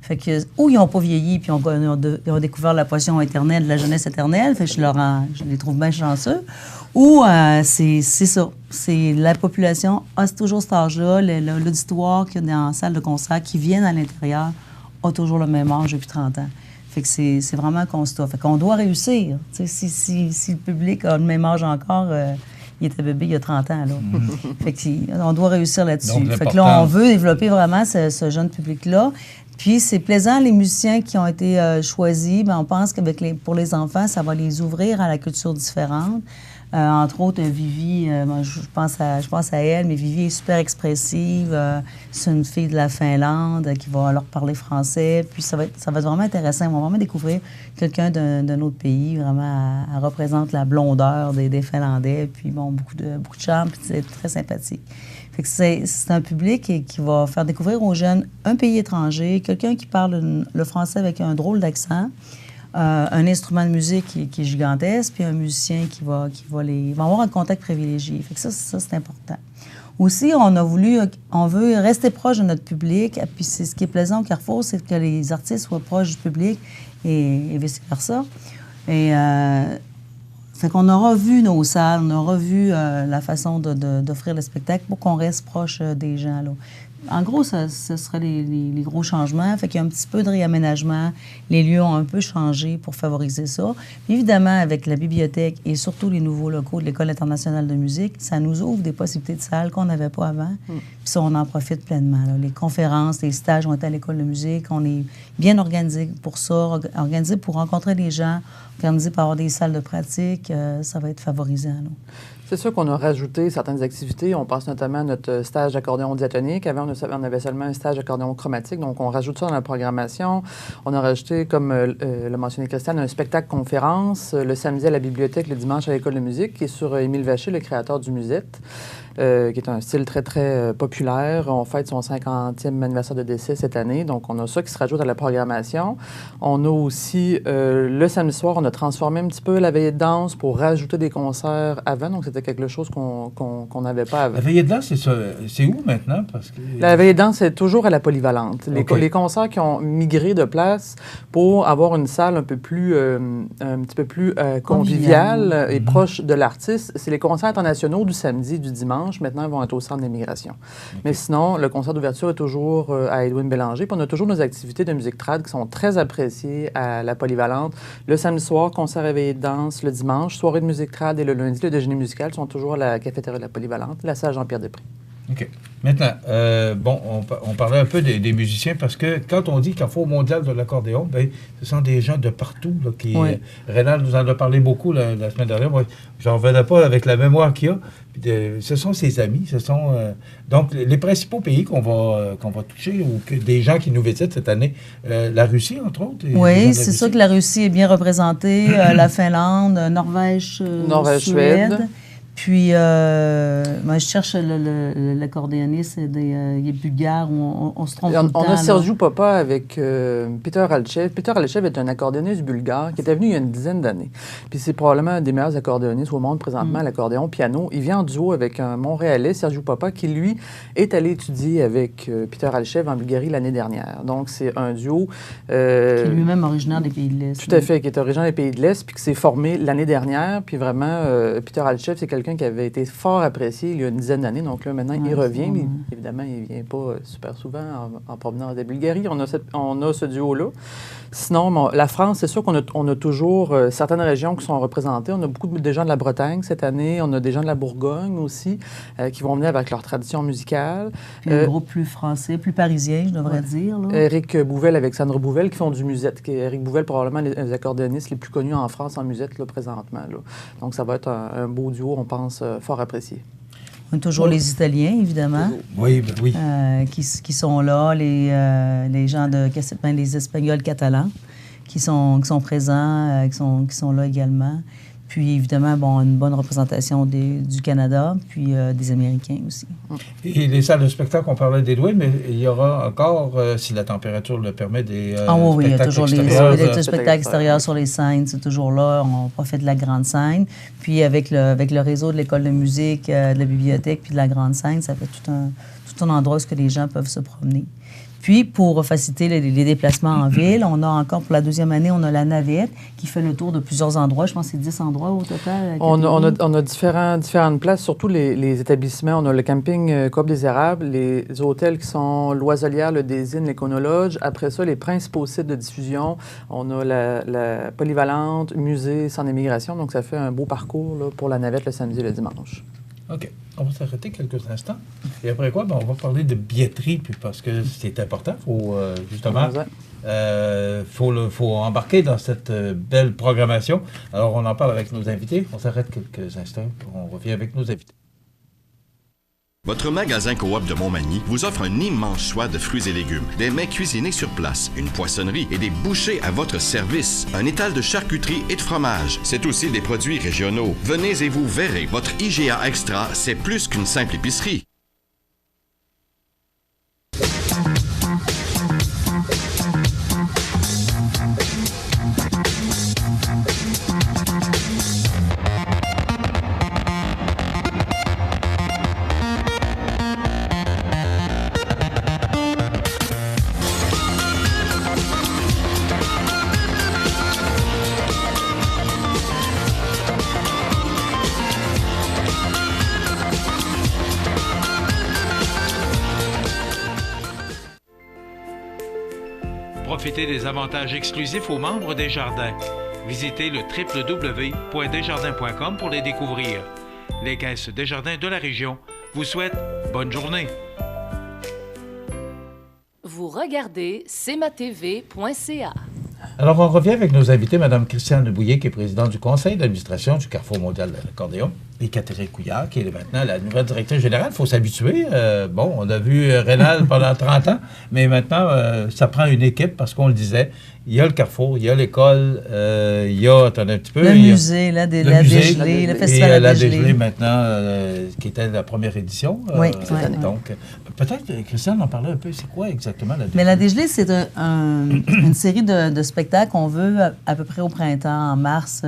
Fait que, ou ils n'ont pas vieilli, puis ils ont découvert la potion éternelle de la jeunesse éternelle. Fait que je les trouve bien chanceux. Ou c'est ça. C'est la population a toujours cet âge-là. L'auditoire qu'il y a dans la salle de concert qui viennent à l'intérieur a toujours le même âge depuis 30 ans. Fait que c'est vraiment un constat. Fait qu'on doit réussir. Si le public a le même âge encore, il était bébé il y a 30 ans. Là. Fait qu'on doit réussir là-dessus. Fait que là, on veut développer vraiment ce jeune public-là. Puis c'est plaisant, les musiciens qui ont été choisis, bien, on pense qu'avec pour les enfants, ça va les ouvrir à la culture différente. Entre autres, Vivi, je pense à elle, mais Vivi est super expressive. C'est une fille de la Finlande qui va leur parler français. Puis ça va être vraiment intéressant. Ils vont vraiment découvrir quelqu'un d'un autre pays. Vraiment, elle représente la blondeur des Finlandais. Puis bon, beaucoup de charme, puis c'est très sympathique. Fait que c'est un public qui va faire découvrir aux jeunes un pays étranger, quelqu'un qui parle le français avec un drôle d'accent. Un instrument de musique qui est gigantesque, puis un musicien qui va avoir un contact privilégié. Fait que ça, c'est important. Aussi, on veut rester proche de notre public, puis c'est ce qui est plaisant au Carrefour, c'est que les artistes soient proches du public et vice-versa. Et fait qu'on aura vu nos salles, on aura vu la façon d'offrir le spectacle pour qu'on reste proche des gens, là. En gros, ce seraient les gros changements. Fait qu'il y a un petit peu de réaménagement. Les lieux ont un peu changé pour favoriser ça. Puis évidemment, avec la bibliothèque et surtout les nouveaux locaux de l'École internationale de musique, ça nous ouvre des possibilités de salles qu'on n'avait pas avant. Puis ça, on en profite pleinement. Là. Les conférences, les stages ont été à l'École de musique. On est bien organisé pour ça, organisé pour rencontrer les gens, organisé pour avoir des salles de pratique. Ça va être favorisant. Là. C'est sûr qu'on a rajouté certaines activités. On pense notamment à notre stage d'accordéon diatonique. Avant, on avait seulement un stage d'accordéon chromatique. Donc, on rajoute ça dans la programmation. On a rajouté, comme l'a mentionné Christiane, un spectacle-conférence le samedi à la bibliothèque, le dimanche à l'École de musique, qui est sur Émile Vacher, le créateur du musette. Qui est un style très, très populaire. On fête son 50e anniversaire de décès cette année, donc on a ça qui se rajoute à la programmation. On a aussi, le samedi soir, on a transformé un petit peu la veillée de danse pour rajouter des concerts avant, donc c'était quelque chose qu'on n'avait pas avant. La veillée de danse, c'est où maintenant? Parce que... La veillée de danse, c'est toujours à la Polyvalente. Les concerts qui ont migré de place pour avoir une salle un petit peu plus conviviale et proche de l'artiste, c'est les concerts internationaux du samedi et du dimanche. Maintenant, ils vont être au centre d'immigration. Okay. Mais sinon, le concert d'ouverture est toujours à Edwin Bélanger. Puis on a toujours nos activités de musique trad qui sont très appréciées à la Polyvalente. Le samedi soir, concert réveillé de danse. Le dimanche, soirée de musique trad. Et le lundi, le déjeuner musical sont toujours à la cafétéria de la Polyvalente, la salle Jean-Pierre Després. OK. Maintenant, on parlait un peu des musiciens parce que quand on dit Carrefour mondial de l'accordéon, bien, ce sont des gens de partout. Là, Rénal nous en a parlé beaucoup la semaine dernière. Moi, je n'en revenais pas avec la mémoire qu'il y a. Ce sont ses amis. Ce sont donc les principaux pays qu'on va toucher ou des gens qui nous visitent cette année. La Russie, entre autres. Oui, c'est sûr que la Russie est bien représentée. La Finlande, Norvège, Suède. Puis, moi, je cherche l'accordéoniste, il est bulgare, on se trompe tout le temps. On a Sergiu Popa avec Peter Alchev. Peter Alchev est un accordéoniste bulgare qui était venu il y a une dizaine d'années. Puis c'est probablement un des meilleurs accordéonistes au monde présentement, l'accordéon piano. Il vient en duo avec un Montréalais, Sergiu Popa, qui, lui, est allé étudier avec Peter Alchev en Bulgarie l'année dernière. Donc, c'est un duo... qui est lui-même originaire des pays de l'Est. Tout à fait, qui est originaire des pays de l'Est, puis qui s'est formé l'année dernière. Puis vraiment, Peter Alchev, c'est quelqu'un qui avait été fort apprécié il y a une dizaine d'années. Donc là, maintenant, il revient. Mais évidemment, il ne vient pas super souvent en provenance de Bulgarie. On a ce duo-là. Sinon, la France, c'est sûr qu'on a toujours certaines régions qui sont représentées. On a beaucoup de gens de la Bretagne cette année. On a des gens de la Bourgogne aussi qui vont venir avec leur tradition musicale. Puis un groupe plus français, plus parisien, je devrais dire. Là. Éric Bouvel, Alexandre Bouvel, qui font du musette. Éric Bouvel, probablement les accordéonistes les plus connus en France en musette, là, présentement. Là. Donc, ça va être un beau duo, on pense, fort apprécié. On a toujours les Italiens, évidemment. Oui, ben oui. Qui sont là, les gens les Espagnols catalans qui sont présents, qui sont là également. Puis, évidemment, une bonne représentation du Canada, puis des Américains aussi. Et les salles de spectacle, on parlait des doués, mais il y aura encore, si la température le permet, des oui, il y a toujours extérieurs. les spectacles extérieurs sur les scènes, c'est toujours là. On profite de la grande scène. Puis, avec le réseau de l'école de musique, de la bibliothèque, puis de la grande scène, ça fait tout un endroit où les gens peuvent se promener. Puis, pour faciliter les déplacements en ville, on a encore, pour la deuxième année, on a la navette qui fait le tour de plusieurs endroits. Je pense que c'est 10 endroits au total. On a différentes places, surtout les établissements. On a le camping Coop des Érables, les hôtels qui sont Loiselière, le Désine, l'Éconologe. Après ça, les principaux sites de diffusion. On a la Polyvalente, musée, centre d'immigration. Donc, ça fait un beau parcours là, pour la navette le samedi et le dimanche. OK. On va s'arrêter quelques instants. Et après quoi, on va parler de billetterie, puis parce que c'est important. Il faut justement faut embarquer dans cette belle programmation. Alors, on en parle avec nos invités. On s'arrête quelques instants. On revient avec nos invités. Votre magasin Coop de Montmagny vous offre un immense choix de fruits et légumes, des mets cuisinés sur place, une poissonnerie et des bouchers à votre service, un étal de charcuterie et de fromage. C'est aussi des produits régionaux. Venez et vous verrez, votre IGA Extra, c'est plus qu'une simple épicerie. Profitez des avantages exclusifs aux membres des Jardins. Visitez le www.desjardins.com pour les découvrir. Les caisses Desjardins de la région vous souhaitent bonne journée. Vous regardez cmatv.ca. Alors, on revient avec nos invités, Mme Christiane Bouillet, qui est présidente du conseil d'administration du Carrefour mondial de l'accordéon, et Catherine Couillard, qui est maintenant la nouvelle directrice générale. Il faut s'habituer. On a vu Rénal pendant 30 ans, mais maintenant, ça prend une équipe, parce qu'on le disait, il y a le Carrefour, il y a l'école, il y a, attendez un petit peu... Le musée, la Dégelée, le festival et La Dégelée. Dégelée maintenant, qui était la première édition. Oui. Donc, peut-être, Christiane en parlait un peu, c'est quoi exactement la Dégelée? Mais la Dégelée, c'est une série de spectacles qu'on veut à peu près au printemps, en mars,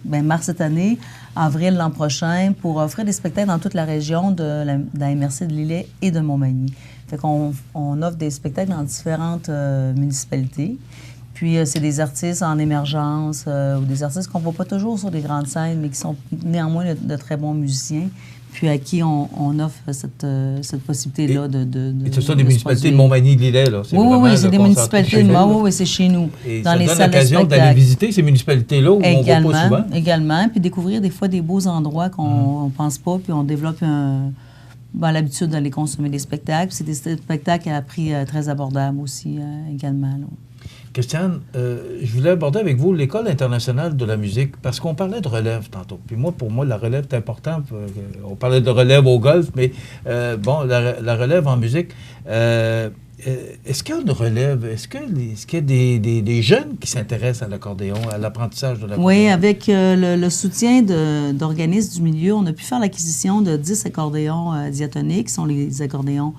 mars cette année, avril l'an prochain, pour offrir des spectacles dans toute la région de la MRC de Lillet et de Montmagny. Fait qu'on offre des spectacles dans différentes municipalités. Puis, c'est des artistes en émergence ou des artistes qu'on ne voit pas toujours sur des grandes scènes, mais qui sont néanmoins de très bons musiciens, puis à qui on offre cette possibilité-là de Et ce sont des municipalités de Montmagny, de Lillet, là? Oui, c'est des municipalités de Montmagny, oui, c'est chez nous. Et dans ça les donne salles de l'occasion spectacle. d'aller visiter ces municipalités-là où on ne voit pas souvent. Également, puis découvrir des fois des beaux endroits qu'on ne pense pas, puis on développe l'habitude d'aller consommer des spectacles. C'est des spectacles à prix très abordable aussi, également, là. Christiane, je voulais aborder avec vous l'École internationale de la musique, parce qu'on parlait de relève tantôt. Puis pour moi, la relève est importante. On parlait de relève au golf, mais la relève en musique. est-ce qu'il y a une relève? Est-ce qu'il y a des jeunes qui s'intéressent à l'accordéon, à l'apprentissage de l'accordéon? Oui, avec le soutien d'organismes du milieu, on a pu faire l'acquisition de 10 accordéons diatoniques, qui sont les accordéons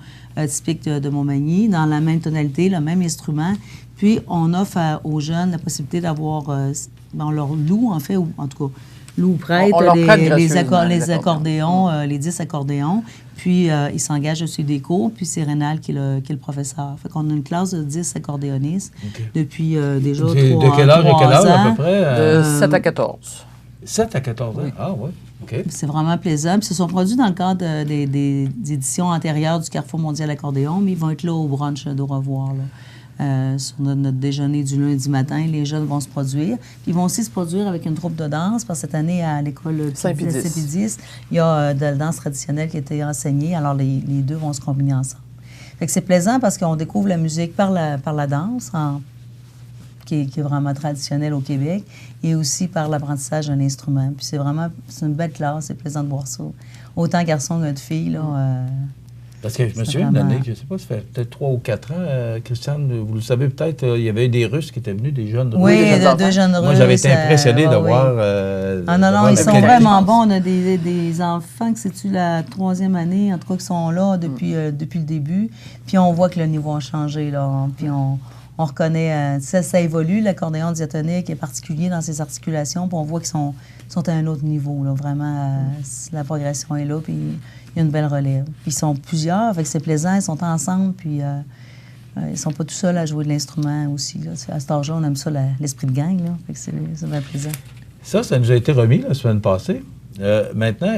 typiques de Montmagny, dans la même tonalité, le même instrument. Puis, on offre aux jeunes la possibilité d'avoir, on leur loue, en fait, ou en tout cas, loue prête les accordéons, les 10 accordéons. Puis, ils s'engagent aussi des cours, puis c'est Rénal qui est le professeur. Fait qu'on a une classe de 10 accordéonistes depuis déjà 3 ans. De quel âge à peu près? De 7 à 14. 7 à 14 ans? Oui. Ah oui, OK. C'est vraiment plaisant. Puis, ils se sont produits dans le cadre des éditions antérieures du Carrefour mondial accordéon, mais ils vont être là au brunch d'au revoir, là. Sur notre déjeuner du lundi matin, les jeunes vont se produire. Puis ils vont aussi se produire avec une troupe de danse, parce que cette année, à l'école Saint-Pédis, il y a de la danse traditionnelle qui a été enseignée, alors les deux vont se combiner ensemble. Fait que c'est plaisant parce qu'on découvre la musique par la danse, qui est vraiment traditionnelle au Québec, et aussi par l'apprentissage d'un instrument. Puis c'est une belle classe, c'est plaisant de voir ça. Autant garçons que de filles, là. Parce que je me souviens d'une année, je ne sais pas, ça fait peut-être 3 ou 4 ans, Christiane, vous le savez peut-être, il y avait des Russes qui étaient venus, des jeunes Russes. Oui, deux jeunes Russes. Moi, j'avais été impressionné de voir... non, ils sont vraiment bons. On a des enfants que c'est-tu la 3e année, en tout cas, qui sont là depuis le début. Puis on voit que le niveau a changé, là. Puis on reconnaît... ça évolue, l'accordéon diatonique est particulier dans ses articulations, puis on voit qu'ils sont à un autre niveau, là. Vraiment, la progression est là, puis... Il y a une belle relève. Puis ils sont plusieurs, fait que c'est plaisant, ils sont ensemble, puis ils sont pas tout seuls à jouer de l'instrument aussi. Là. À cet âge-là, on aime ça, l'esprit de gang, là. Fait que c'est bien plaisant. Ça nous a été remis la semaine passée. Maintenant,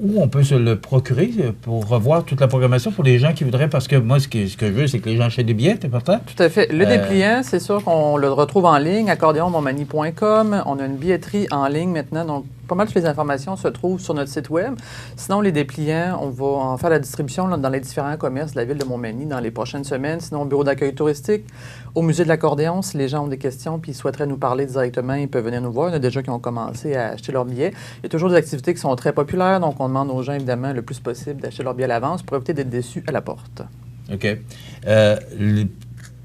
où on peut se le procurer pour revoir toute la programmation pour les gens qui voudraient, parce que moi, ce que je veux, c'est que les gens achètent des billets, c'est important. Tout à fait. Le dépliant, c'est sûr qu'on le retrouve en ligne, accordéonmontmagny.com. On a une billetterie en ligne maintenant, donc pas mal toutes les informations se trouvent sur notre site web. Sinon, les dépliants, on va en faire la distribution dans les différents commerces de la ville de Montmagny dans les prochaines semaines. Sinon, au bureau d'accueil touristique, au musée de l'accordéon, si les gens ont des questions puis ils souhaiteraient nous parler directement, ils peuvent venir nous voir. Il y en a déjà qui ont commencé à acheter leurs billets. Il y a toujours des activités qui sont très populaires, donc on demande aux gens, évidemment, le plus possible d'acheter leurs billets à l'avance pour éviter d'être déçus à la porte. OK.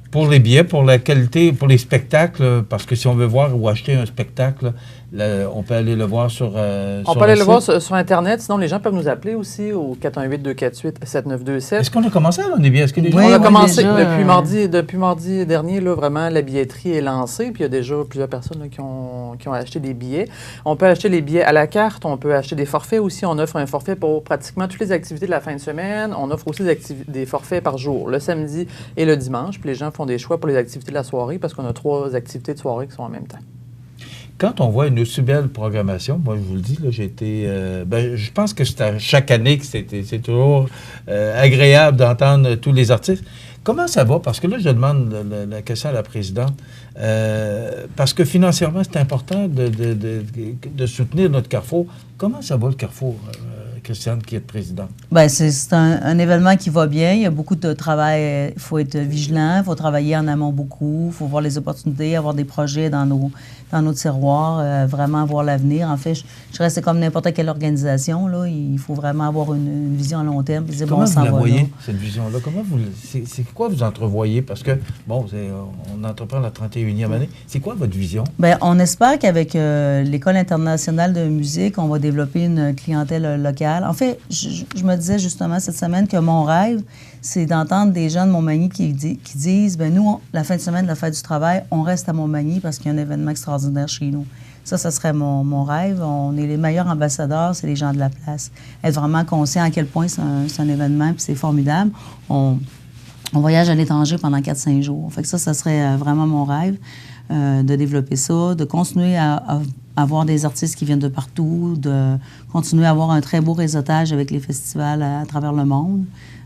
Pour les billets, pour la qualité, pour les spectacles, parce que si on veut voir ou acheter un spectacle, on peut aller le voir sur on peut aller le voir sur Internet. Sinon, les gens peuvent nous appeler aussi au 418-248-7927. Est-ce qu'on a commencé à vendre des billets? Est-ce que les gens... On a commencé depuis mardi dernier. Là, vraiment, la billetterie est lancée. Puis il y a déjà plusieurs personnes là, qui ont acheté des billets. On peut acheter les billets à la carte. On peut acheter des forfaits aussi. On offre un forfait pour pratiquement toutes les activités de la fin de semaine. On offre aussi des forfaits par jour, le samedi et le dimanche. Puis les gens font des choix pour les activités de la soirée parce qu'on a 3 activités de soirée qui sont en même temps. Quand on voit une aussi belle programmation, moi, je vous le dis, là, j'ai été... je pense que c'est chaque année que c'est toujours agréable d'entendre tous les artistes. Comment ça va? Parce que là, je demande la question à la présidente. Parce que financièrement, c'est important de soutenir notre Carrefour. Comment ça va, le Carrefour, Christiane, qui est présidente? Bien, c'est un événement qui va bien. Il y a beaucoup de travail. Il faut être vigilant. Il faut travailler en amont beaucoup. Il faut voir les opportunités, avoir des projets dans nos tiroirs, vraiment voir l'avenir. En fait, je dirais que c'est comme n'importe quelle organisation. Là. Il faut vraiment avoir une vision à long terme. Dire, comment vous la voyez, cette vision-là? C'est quoi vous entrevoyez? Parce que, bon, on entreprend la 31e année. C'est quoi votre vision? Bien, on espère qu'avec l'École internationale de musique, on va développer une clientèle locale. En fait, je me disais justement cette semaine que mon rêve, c'est d'entendre des gens de Montmagny qui disent, bien, nous, la fin de semaine de la fête du travail, on reste à Montmagny parce qu'il y a un événement extraordinaire chez nous. Ça serait mon rêve. On est les meilleurs ambassadeurs, c'est les gens de la place. Être vraiment conscient à quel point c'est un événement, puis c'est formidable. On voyage à l'étranger pendant 4-5 jours. Fait que ça serait vraiment mon rêve, de développer ça, de continuer à avoir des artistes qui viennent de partout, de continuer à avoir un très beau réseautage avec les festivals à travers le monde.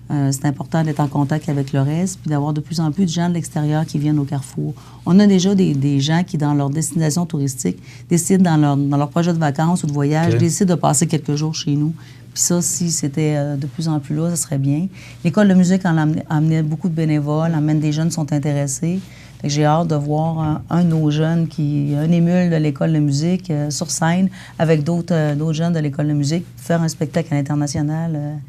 C'est important d'être en contact avec le reste, puis d'avoir de plus en plus de gens de l'extérieur qui viennent au Carrefour. On a déjà des gens qui, dans leur destination touristique, décident, dans leur projet de vacances ou de voyage, décident de passer quelques jours chez nous. Puis ça, si c'était de plus en plus là, ça serait bien. L'École de musique en a amené beaucoup de bénévoles, amène des jeunes qui sont intéressés. J'ai hâte de voir un de nos jeunes, un émule de l'École de musique, sur scène, avec d'autres jeunes de l'École de musique, faire un spectacle à l'international.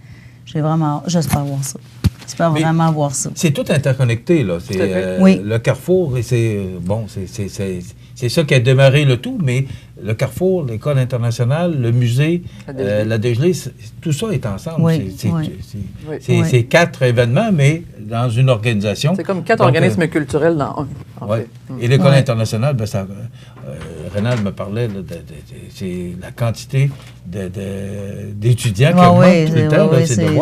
J'espère voir ça. J'espère vraiment voir ça. C'est tout interconnecté, là. C'est, oui. Le Carrefour, c'est ça qui a démarré le tout, mais le Carrefour, l'École internationale, le musée, la dégelée, tout ça est ensemble. Oui, c'est 4 événements, mais dans une organisation. C'est comme 4 organismes culturels dans un. Oui. Et l'École internationale, ben, Rénal me parlait c'est la quantité d'étudiants qui augmente tout le temps.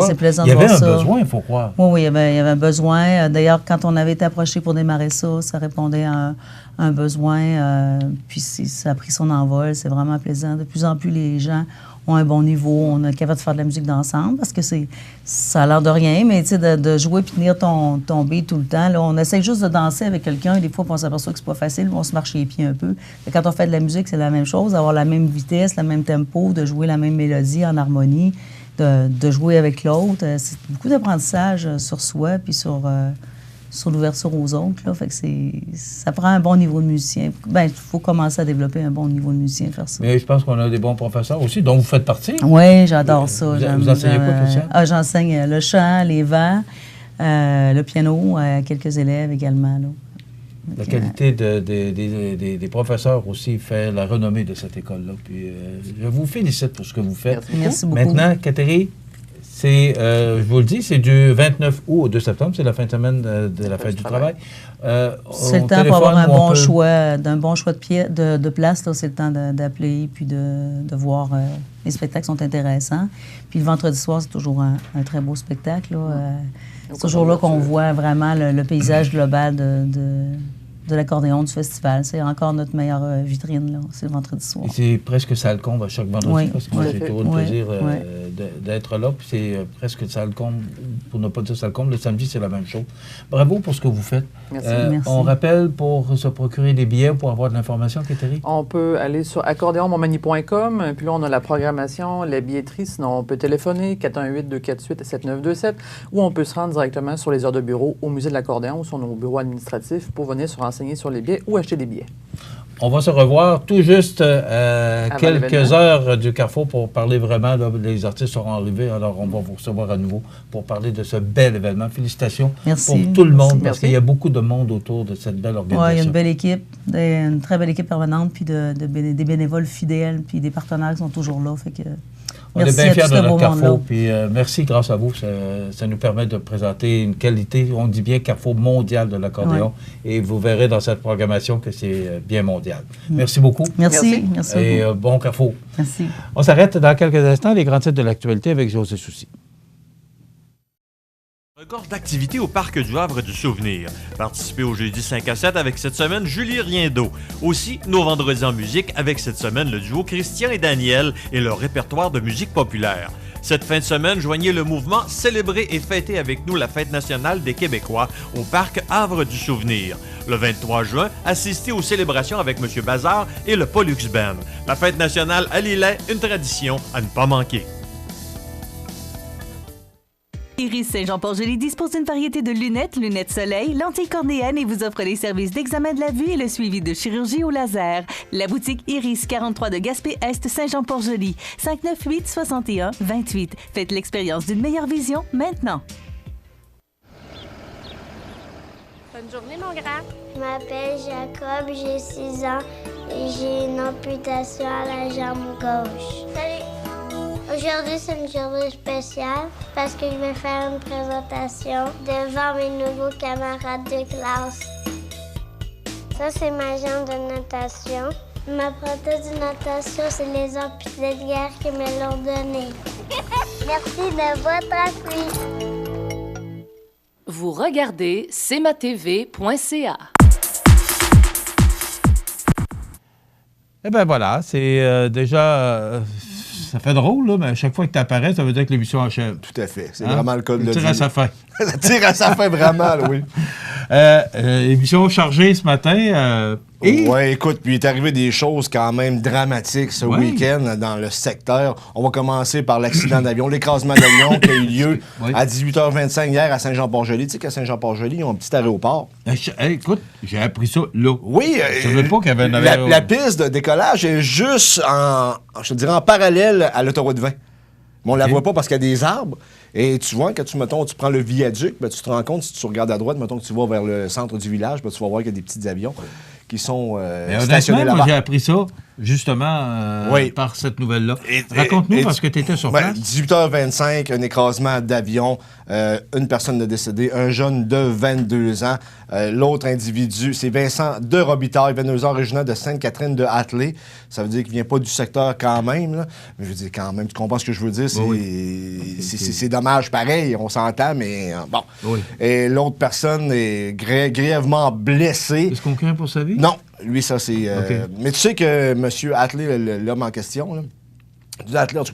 C'est plaisant il y avait de voir un besoin, il faut croire. Oui, il y avait un besoin. D'ailleurs, quand on avait été approché pour démarrer ça, ça répondait à un besoin. Puis ça a pris son envol. C'est vraiment plaisant. De plus en plus, les gens ont un bon niveau. On est capable de faire de la musique d'ensemble parce que ça a l'air de rien, mais de jouer puis tenir ton beat tout le temps. Là, on essaie juste de danser avec quelqu'un. Des fois, on s'aperçoit que c'est pas facile. On se marche les pieds un peu. Et quand on fait de la musique, c'est la même chose. Avoir la même vitesse, le même tempo, de jouer la même mélodie en harmonie, de jouer avec l'autre. C'est beaucoup d'apprentissage sur soi puis sur l'ouverture aux autres. Là. Fait que ça prend un bon niveau de musicien. Bien, il faut commencer à développer un bon niveau de musicien, faire ça. Mais je pense qu'on a des bons professeurs aussi, dont vous faites partie. Oui, j'adore ça. Vous enseignez quoi, Christian? J'enseigne le chant, les vents, le piano à quelques élèves également. Là. La qualité des professeurs aussi fait la renommée de cette école-là. Puis, je vous félicite pour ce que vous faites. Merci beaucoup. Maintenant, Catherine, je vous le dis, c'est du 29 août au 2 septembre, c'est la fin de semaine de la fête du travail. C'est le temps pour avoir un bon choix de place. C'est le temps d'appeler puis de voir. Les spectacles sont intéressants. Puis le vendredi soir, c'est toujours un très beau spectacle. C'est toujours là qu'on voit vraiment le paysage global de l'accordéon du festival. C'est encore notre meilleure vitrine, là. C'est le vendredi soir. Et c'est presque salle comble à chaque vendredi, parce que moi, j'ai toujours le plaisir d'être là. Puis c'est presque salle comble, pour ne pas dire salle comble. Le samedi, c'est la même chose. Bravo pour ce que vous faites. Merci. On rappelle pour se procurer des billets, pour avoir de l'information, Catherine? On peut aller sur accordéonmontmagny.com, puis là, on a la programmation, la billetterie. Sinon, on peut téléphoner 418-248-7927, ou on peut se rendre directement sur les heures de bureau au Musée de l'accordéon ou sur nos bureaux administratifs pour venir se renseigner sur les billets ou acheter des billets. On va se revoir tout juste quelques heures du Carrefour pour parler vraiment. Là, les artistes seront arrivés, alors on va vous recevoir à nouveau pour parler de ce bel événement. Félicitations pour tout le monde, parce qu'il y a beaucoup de monde autour de cette belle organisation. Oui, il y a une belle équipe, une très belle équipe permanente, puis des bénévoles fidèles, puis des partenaires qui sont toujours là. Fait que, on est bien fiers de notre Carrefour, puis merci, grâce à vous, ça nous permet de présenter une qualité, on dit bien Carrefour mondial de l'accordéon, et vous verrez dans cette programmation que c'est bien mondial. Merci beaucoup. Merci. Et bon Carrefour. Merci. On s'arrête dans quelques instants, les grands titres de l'actualité avec José Soucy. Record d'activité au Parc du Havre du Souvenir. Participez au jeudi 5 à 7 avec cette semaine Julie Riendo. Aussi, nos vendredis en musique avec cette semaine le duo Christian et Daniel et leur répertoire de musique populaire. Cette fin de semaine, joignez le mouvement Célébrer et fêter avec nous la fête nationale des Québécois au Parc Havre du Souvenir. Le 23 juin, assistez aux célébrations avec M. Bazar et le Pollux Band. La fête nationale à Lillet, une tradition à ne pas manquer. Iris Saint-Jean-Port-Joli dispose d'une variété de lunettes soleil, lentilles cornéennes et vous offre les services d'examen de la vue et le suivi de chirurgie au laser. La boutique Iris 43 de Gaspé-Est Saint-Jean-Port-Joli, 598-61-28. Faites l'expérience d'une meilleure vision maintenant. Bonne journée, mon grand. Je m'appelle Jacob, j'ai 6 ans et j'ai une amputation à la jambe gauche. Salut! Aujourd'hui, c'est une journée spéciale parce que je vais faire une présentation devant mes nouveaux camarades de classe. Ça, c'est ma jambe de natation. Ma prothèse de natation, c'est les amputés de guerre qui me l'ont donnée. Merci de votre appui. Vous regardez cmatv.ca. Eh bien voilà, c'est déjà... ça fait drôle, là, mais à chaque fois que tu apparais, ça veut dire que l'émission achève. Tout à fait. C'est vraiment le cas de le dire. Tire à sa fin. Ça tire à sa fin, vraiment, là, oui. Émission chargée ce matin. Oui, écoute, puis il est arrivé des choses quand même dramatiques ce week-end dans le secteur. On va commencer par l'accident d'avion, l'écrasement d'avion qui a eu lieu à 18h25 hier à Saint-Jean-Port-Joli. Tu sais qu'à Saint-Jean-Port-Joli, ils ont un petit aéroport. Écoute, j'ai appris ça là. Oui. Je ne savais pas qu'il y avait un la piste de décollage est juste en parallèle à l'autoroute 20. Mais on la voit pas parce qu'il y a des arbres. Et tu vois, quand tu prends le viaduc, ben, tu te rends compte, si tu regardes à droite, mettons que tu vas vers le centre du village, ben, tu vas voir qu'il y a des petits avions qui sont stationnés là-bas. Moi, j'ai appris ça, justement, par cette nouvelle-là. Raconte-nous, parce que tu étais sur place. 18h25, un écrasement d'avion, une personne est décédée, un jeune de 22 ans. L'autre individu, c'est Vincent de Robitaille, 22 ans, originaire de Sainte-Catherine de Hatley. Ça veut dire qu'il ne vient pas du secteur quand même, là. Mais je veux dire, quand même, tu comprends ce que je veux dire? C'est dommage pareil, on s'entend, mais bon. Oui. Et l'autre personne est grièvement blessée. Est-ce qu'on craint pour sa vie? Non, lui, ça, c'est... Mais tu sais que M. Hatley, l'homme en question, là,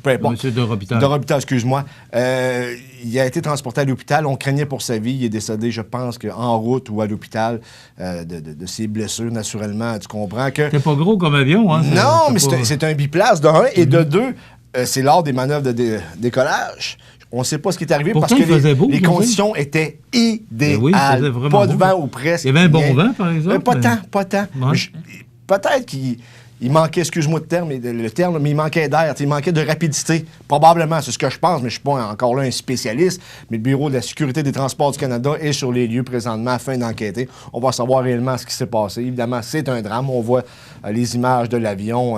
peu importe. Monsieur de Robitaille. De Robitaille, excuse-moi. Il a été transporté à l'hôpital. On craignait pour sa vie. Il est décédé, je pense, en route ou à l'hôpital de ses blessures, naturellement. Tu comprends que... C'est pas gros comme avion, hein? Non, mais c'est un biplace, de un. Et de deux, c'est lors des manœuvres de décollage. On ne sait pas ce qui est arrivé. Pourtant, parce que les conditions étaient idéales. Oui, pas de vent ou presque. Il y avait un bon vent, par exemple? Pas tant. Ouais. Peut-être qu'il manquait, excuse-moi le terme, mais il manquait d'air, il manquait de rapidité. Probablement, c'est ce que je pense, mais je ne suis pas encore là un spécialiste. Mais le Bureau de la sécurité des transports du Canada est sur les lieux présentement afin d'enquêter. On va savoir réellement ce qui s'est passé. Évidemment, c'est un drame. On voit les images de l'avion.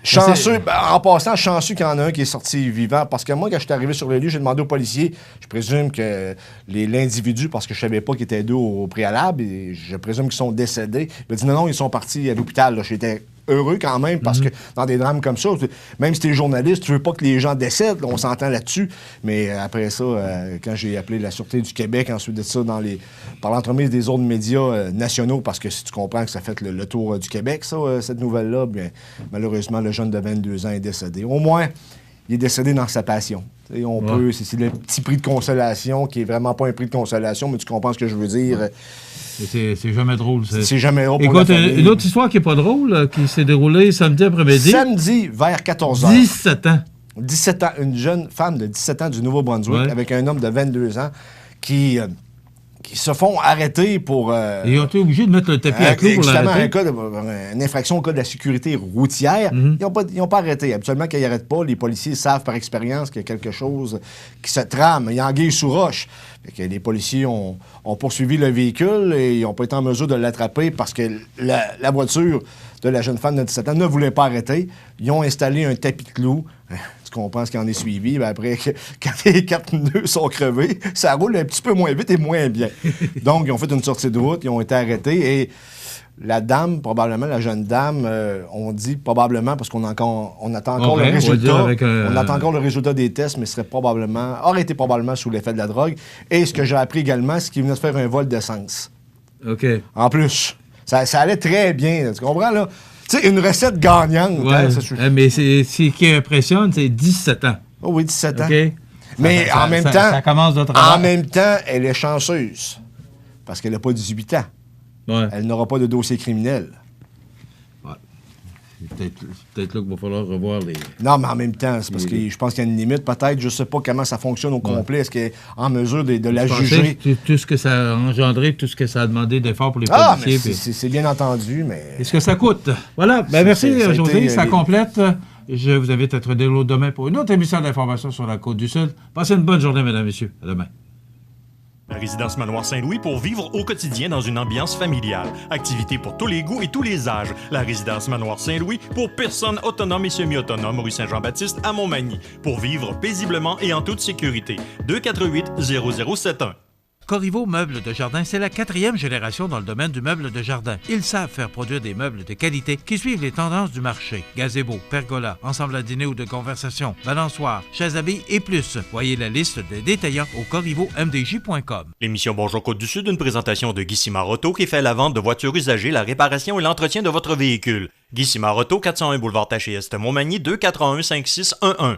Chanceux, en passant, chanceux qu'il y en a un qui est sorti vivant. Parce que moi, quand je suis arrivé sur le lieu, j'ai demandé aux policiers, je présume que l'individu, parce que je ne savais pas qu'ils étaient deux au préalable, et je présume qu'ils sont décédés. Il m'a dit non, ils sont partis à l'hôpital. J'étais heureux quand même, parce que dans des drames comme ça, même si tu es journaliste, tu veux pas que les gens décèdent, on s'entend là-dessus. Mais après ça, quand j'ai appelé la Sûreté du Québec, ensuite de ça, par l'entremise des autres médias nationaux, parce que si tu comprends que ça fait le tour du Québec, ça, cette nouvelle-là, bien, malheureusement, le jeune de 22 ans est décédé. Au moins, il est décédé dans sa passion. C'est le petit prix de consolation qui est vraiment pas un prix de consolation, mais tu comprends ce que je veux dire. C'est jamais drôle. C'est jamais drôle. Écoute, une autre histoire qui n'est pas drôle, qui s'est déroulée samedi après-midi. Samedi, vers 14h. 17 ans. 17 ans. Une jeune femme de 17 ans du Nouveau-Brunswick avec un homme de 22 ans qui se font arrêter pour... Ils ont été obligés de mettre le tapis à clous pour l'arrêter. Une infraction au cas de la sécurité routière. Ils n'ont pas arrêté. Habituellement, quand ils n'arrêtent pas, les policiers savent par expérience qu'il y a quelque chose qui se trame. Il y a anguille sous roche. Fait que les policiers ont poursuivi le véhicule et ils n'ont pas été en mesure de l'attraper parce que la voiture de la jeune femme de 17 ans ne voulait pas arrêter. Ils ont installé un tapis de clous. Tu comprends ce qui en est suivi. Ben après, quand les 4 nœuds sont crevés, ça roule un petit peu moins vite et moins bien. Donc, ils ont fait une sortie de route, ils ont été arrêtés et la dame, probablement, la jeune dame, on dit probablement, parce qu'on attend encore le résultat. On attend encore le résultat des tests, mais aurait été probablement sous l'effet de la drogue. Et ce que j'ai appris également, c'est qu'il venait de faire un vol d'essence. OK. En plus, ça allait très bien. Là, tu comprends, là? Tu sais, une recette gagnante. Ouais. Hein, mais ce qui impressionne, c'est 17 ans. Oh oui, 17 ans. OK. Mais en même temps... Ça commence de travail. En même temps, elle est chanceuse. Parce qu'elle n'a pas 18 ans. Ouais. Elle n'aura pas de dossier criminel. Ouais. C'est peut-être là qu'il va falloir revoir les... Non, mais en même temps, c'est parce que je pense qu'il y a une limite. Peut-être, je ne sais pas comment ça fonctionne au complet. Est-ce qu'elle est en mesure de la juger? Tout ce que ça a engendré, tout ce que ça a demandé d'efforts pour les policiers. Mais c'est bien entendu, mais... Est-ce que ça coûte? Voilà. Merci, José. Ça complète. Je vous invite à être de l'autre demain pour une autre émission d'information sur la Côte-du-Sud. Passez une bonne journée, mesdames et messieurs. À demain. La résidence Manoir Saint-Louis pour vivre au quotidien dans une ambiance familiale. Activités pour tous les goûts et tous les âges. La résidence Manoir Saint-Louis pour personnes autonomes et semi-autonomes, rue Saint-Jean-Baptiste à Montmagny. Pour vivre paisiblement et en toute sécurité. 248-0071. Corriveau Meubles de Jardin, c'est la 4e génération dans le domaine du meuble de jardin. Ils savent faire produire des meubles de qualité qui suivent les tendances du marché. Gazebo, pergola, ensemble à dîner ou de conversation, balançoire, chaises à billes et plus. Voyez la liste des détaillants au corrivomdj.com. L'émission Bonjour Côte-du-Sud, une présentation de Guy Simard Auto qui fait la vente de voitures usagées, la réparation et l'entretien de votre véhicule. Guy Simard Auto, 401 boulevard Taché-Est, Montmagny, 241-5611.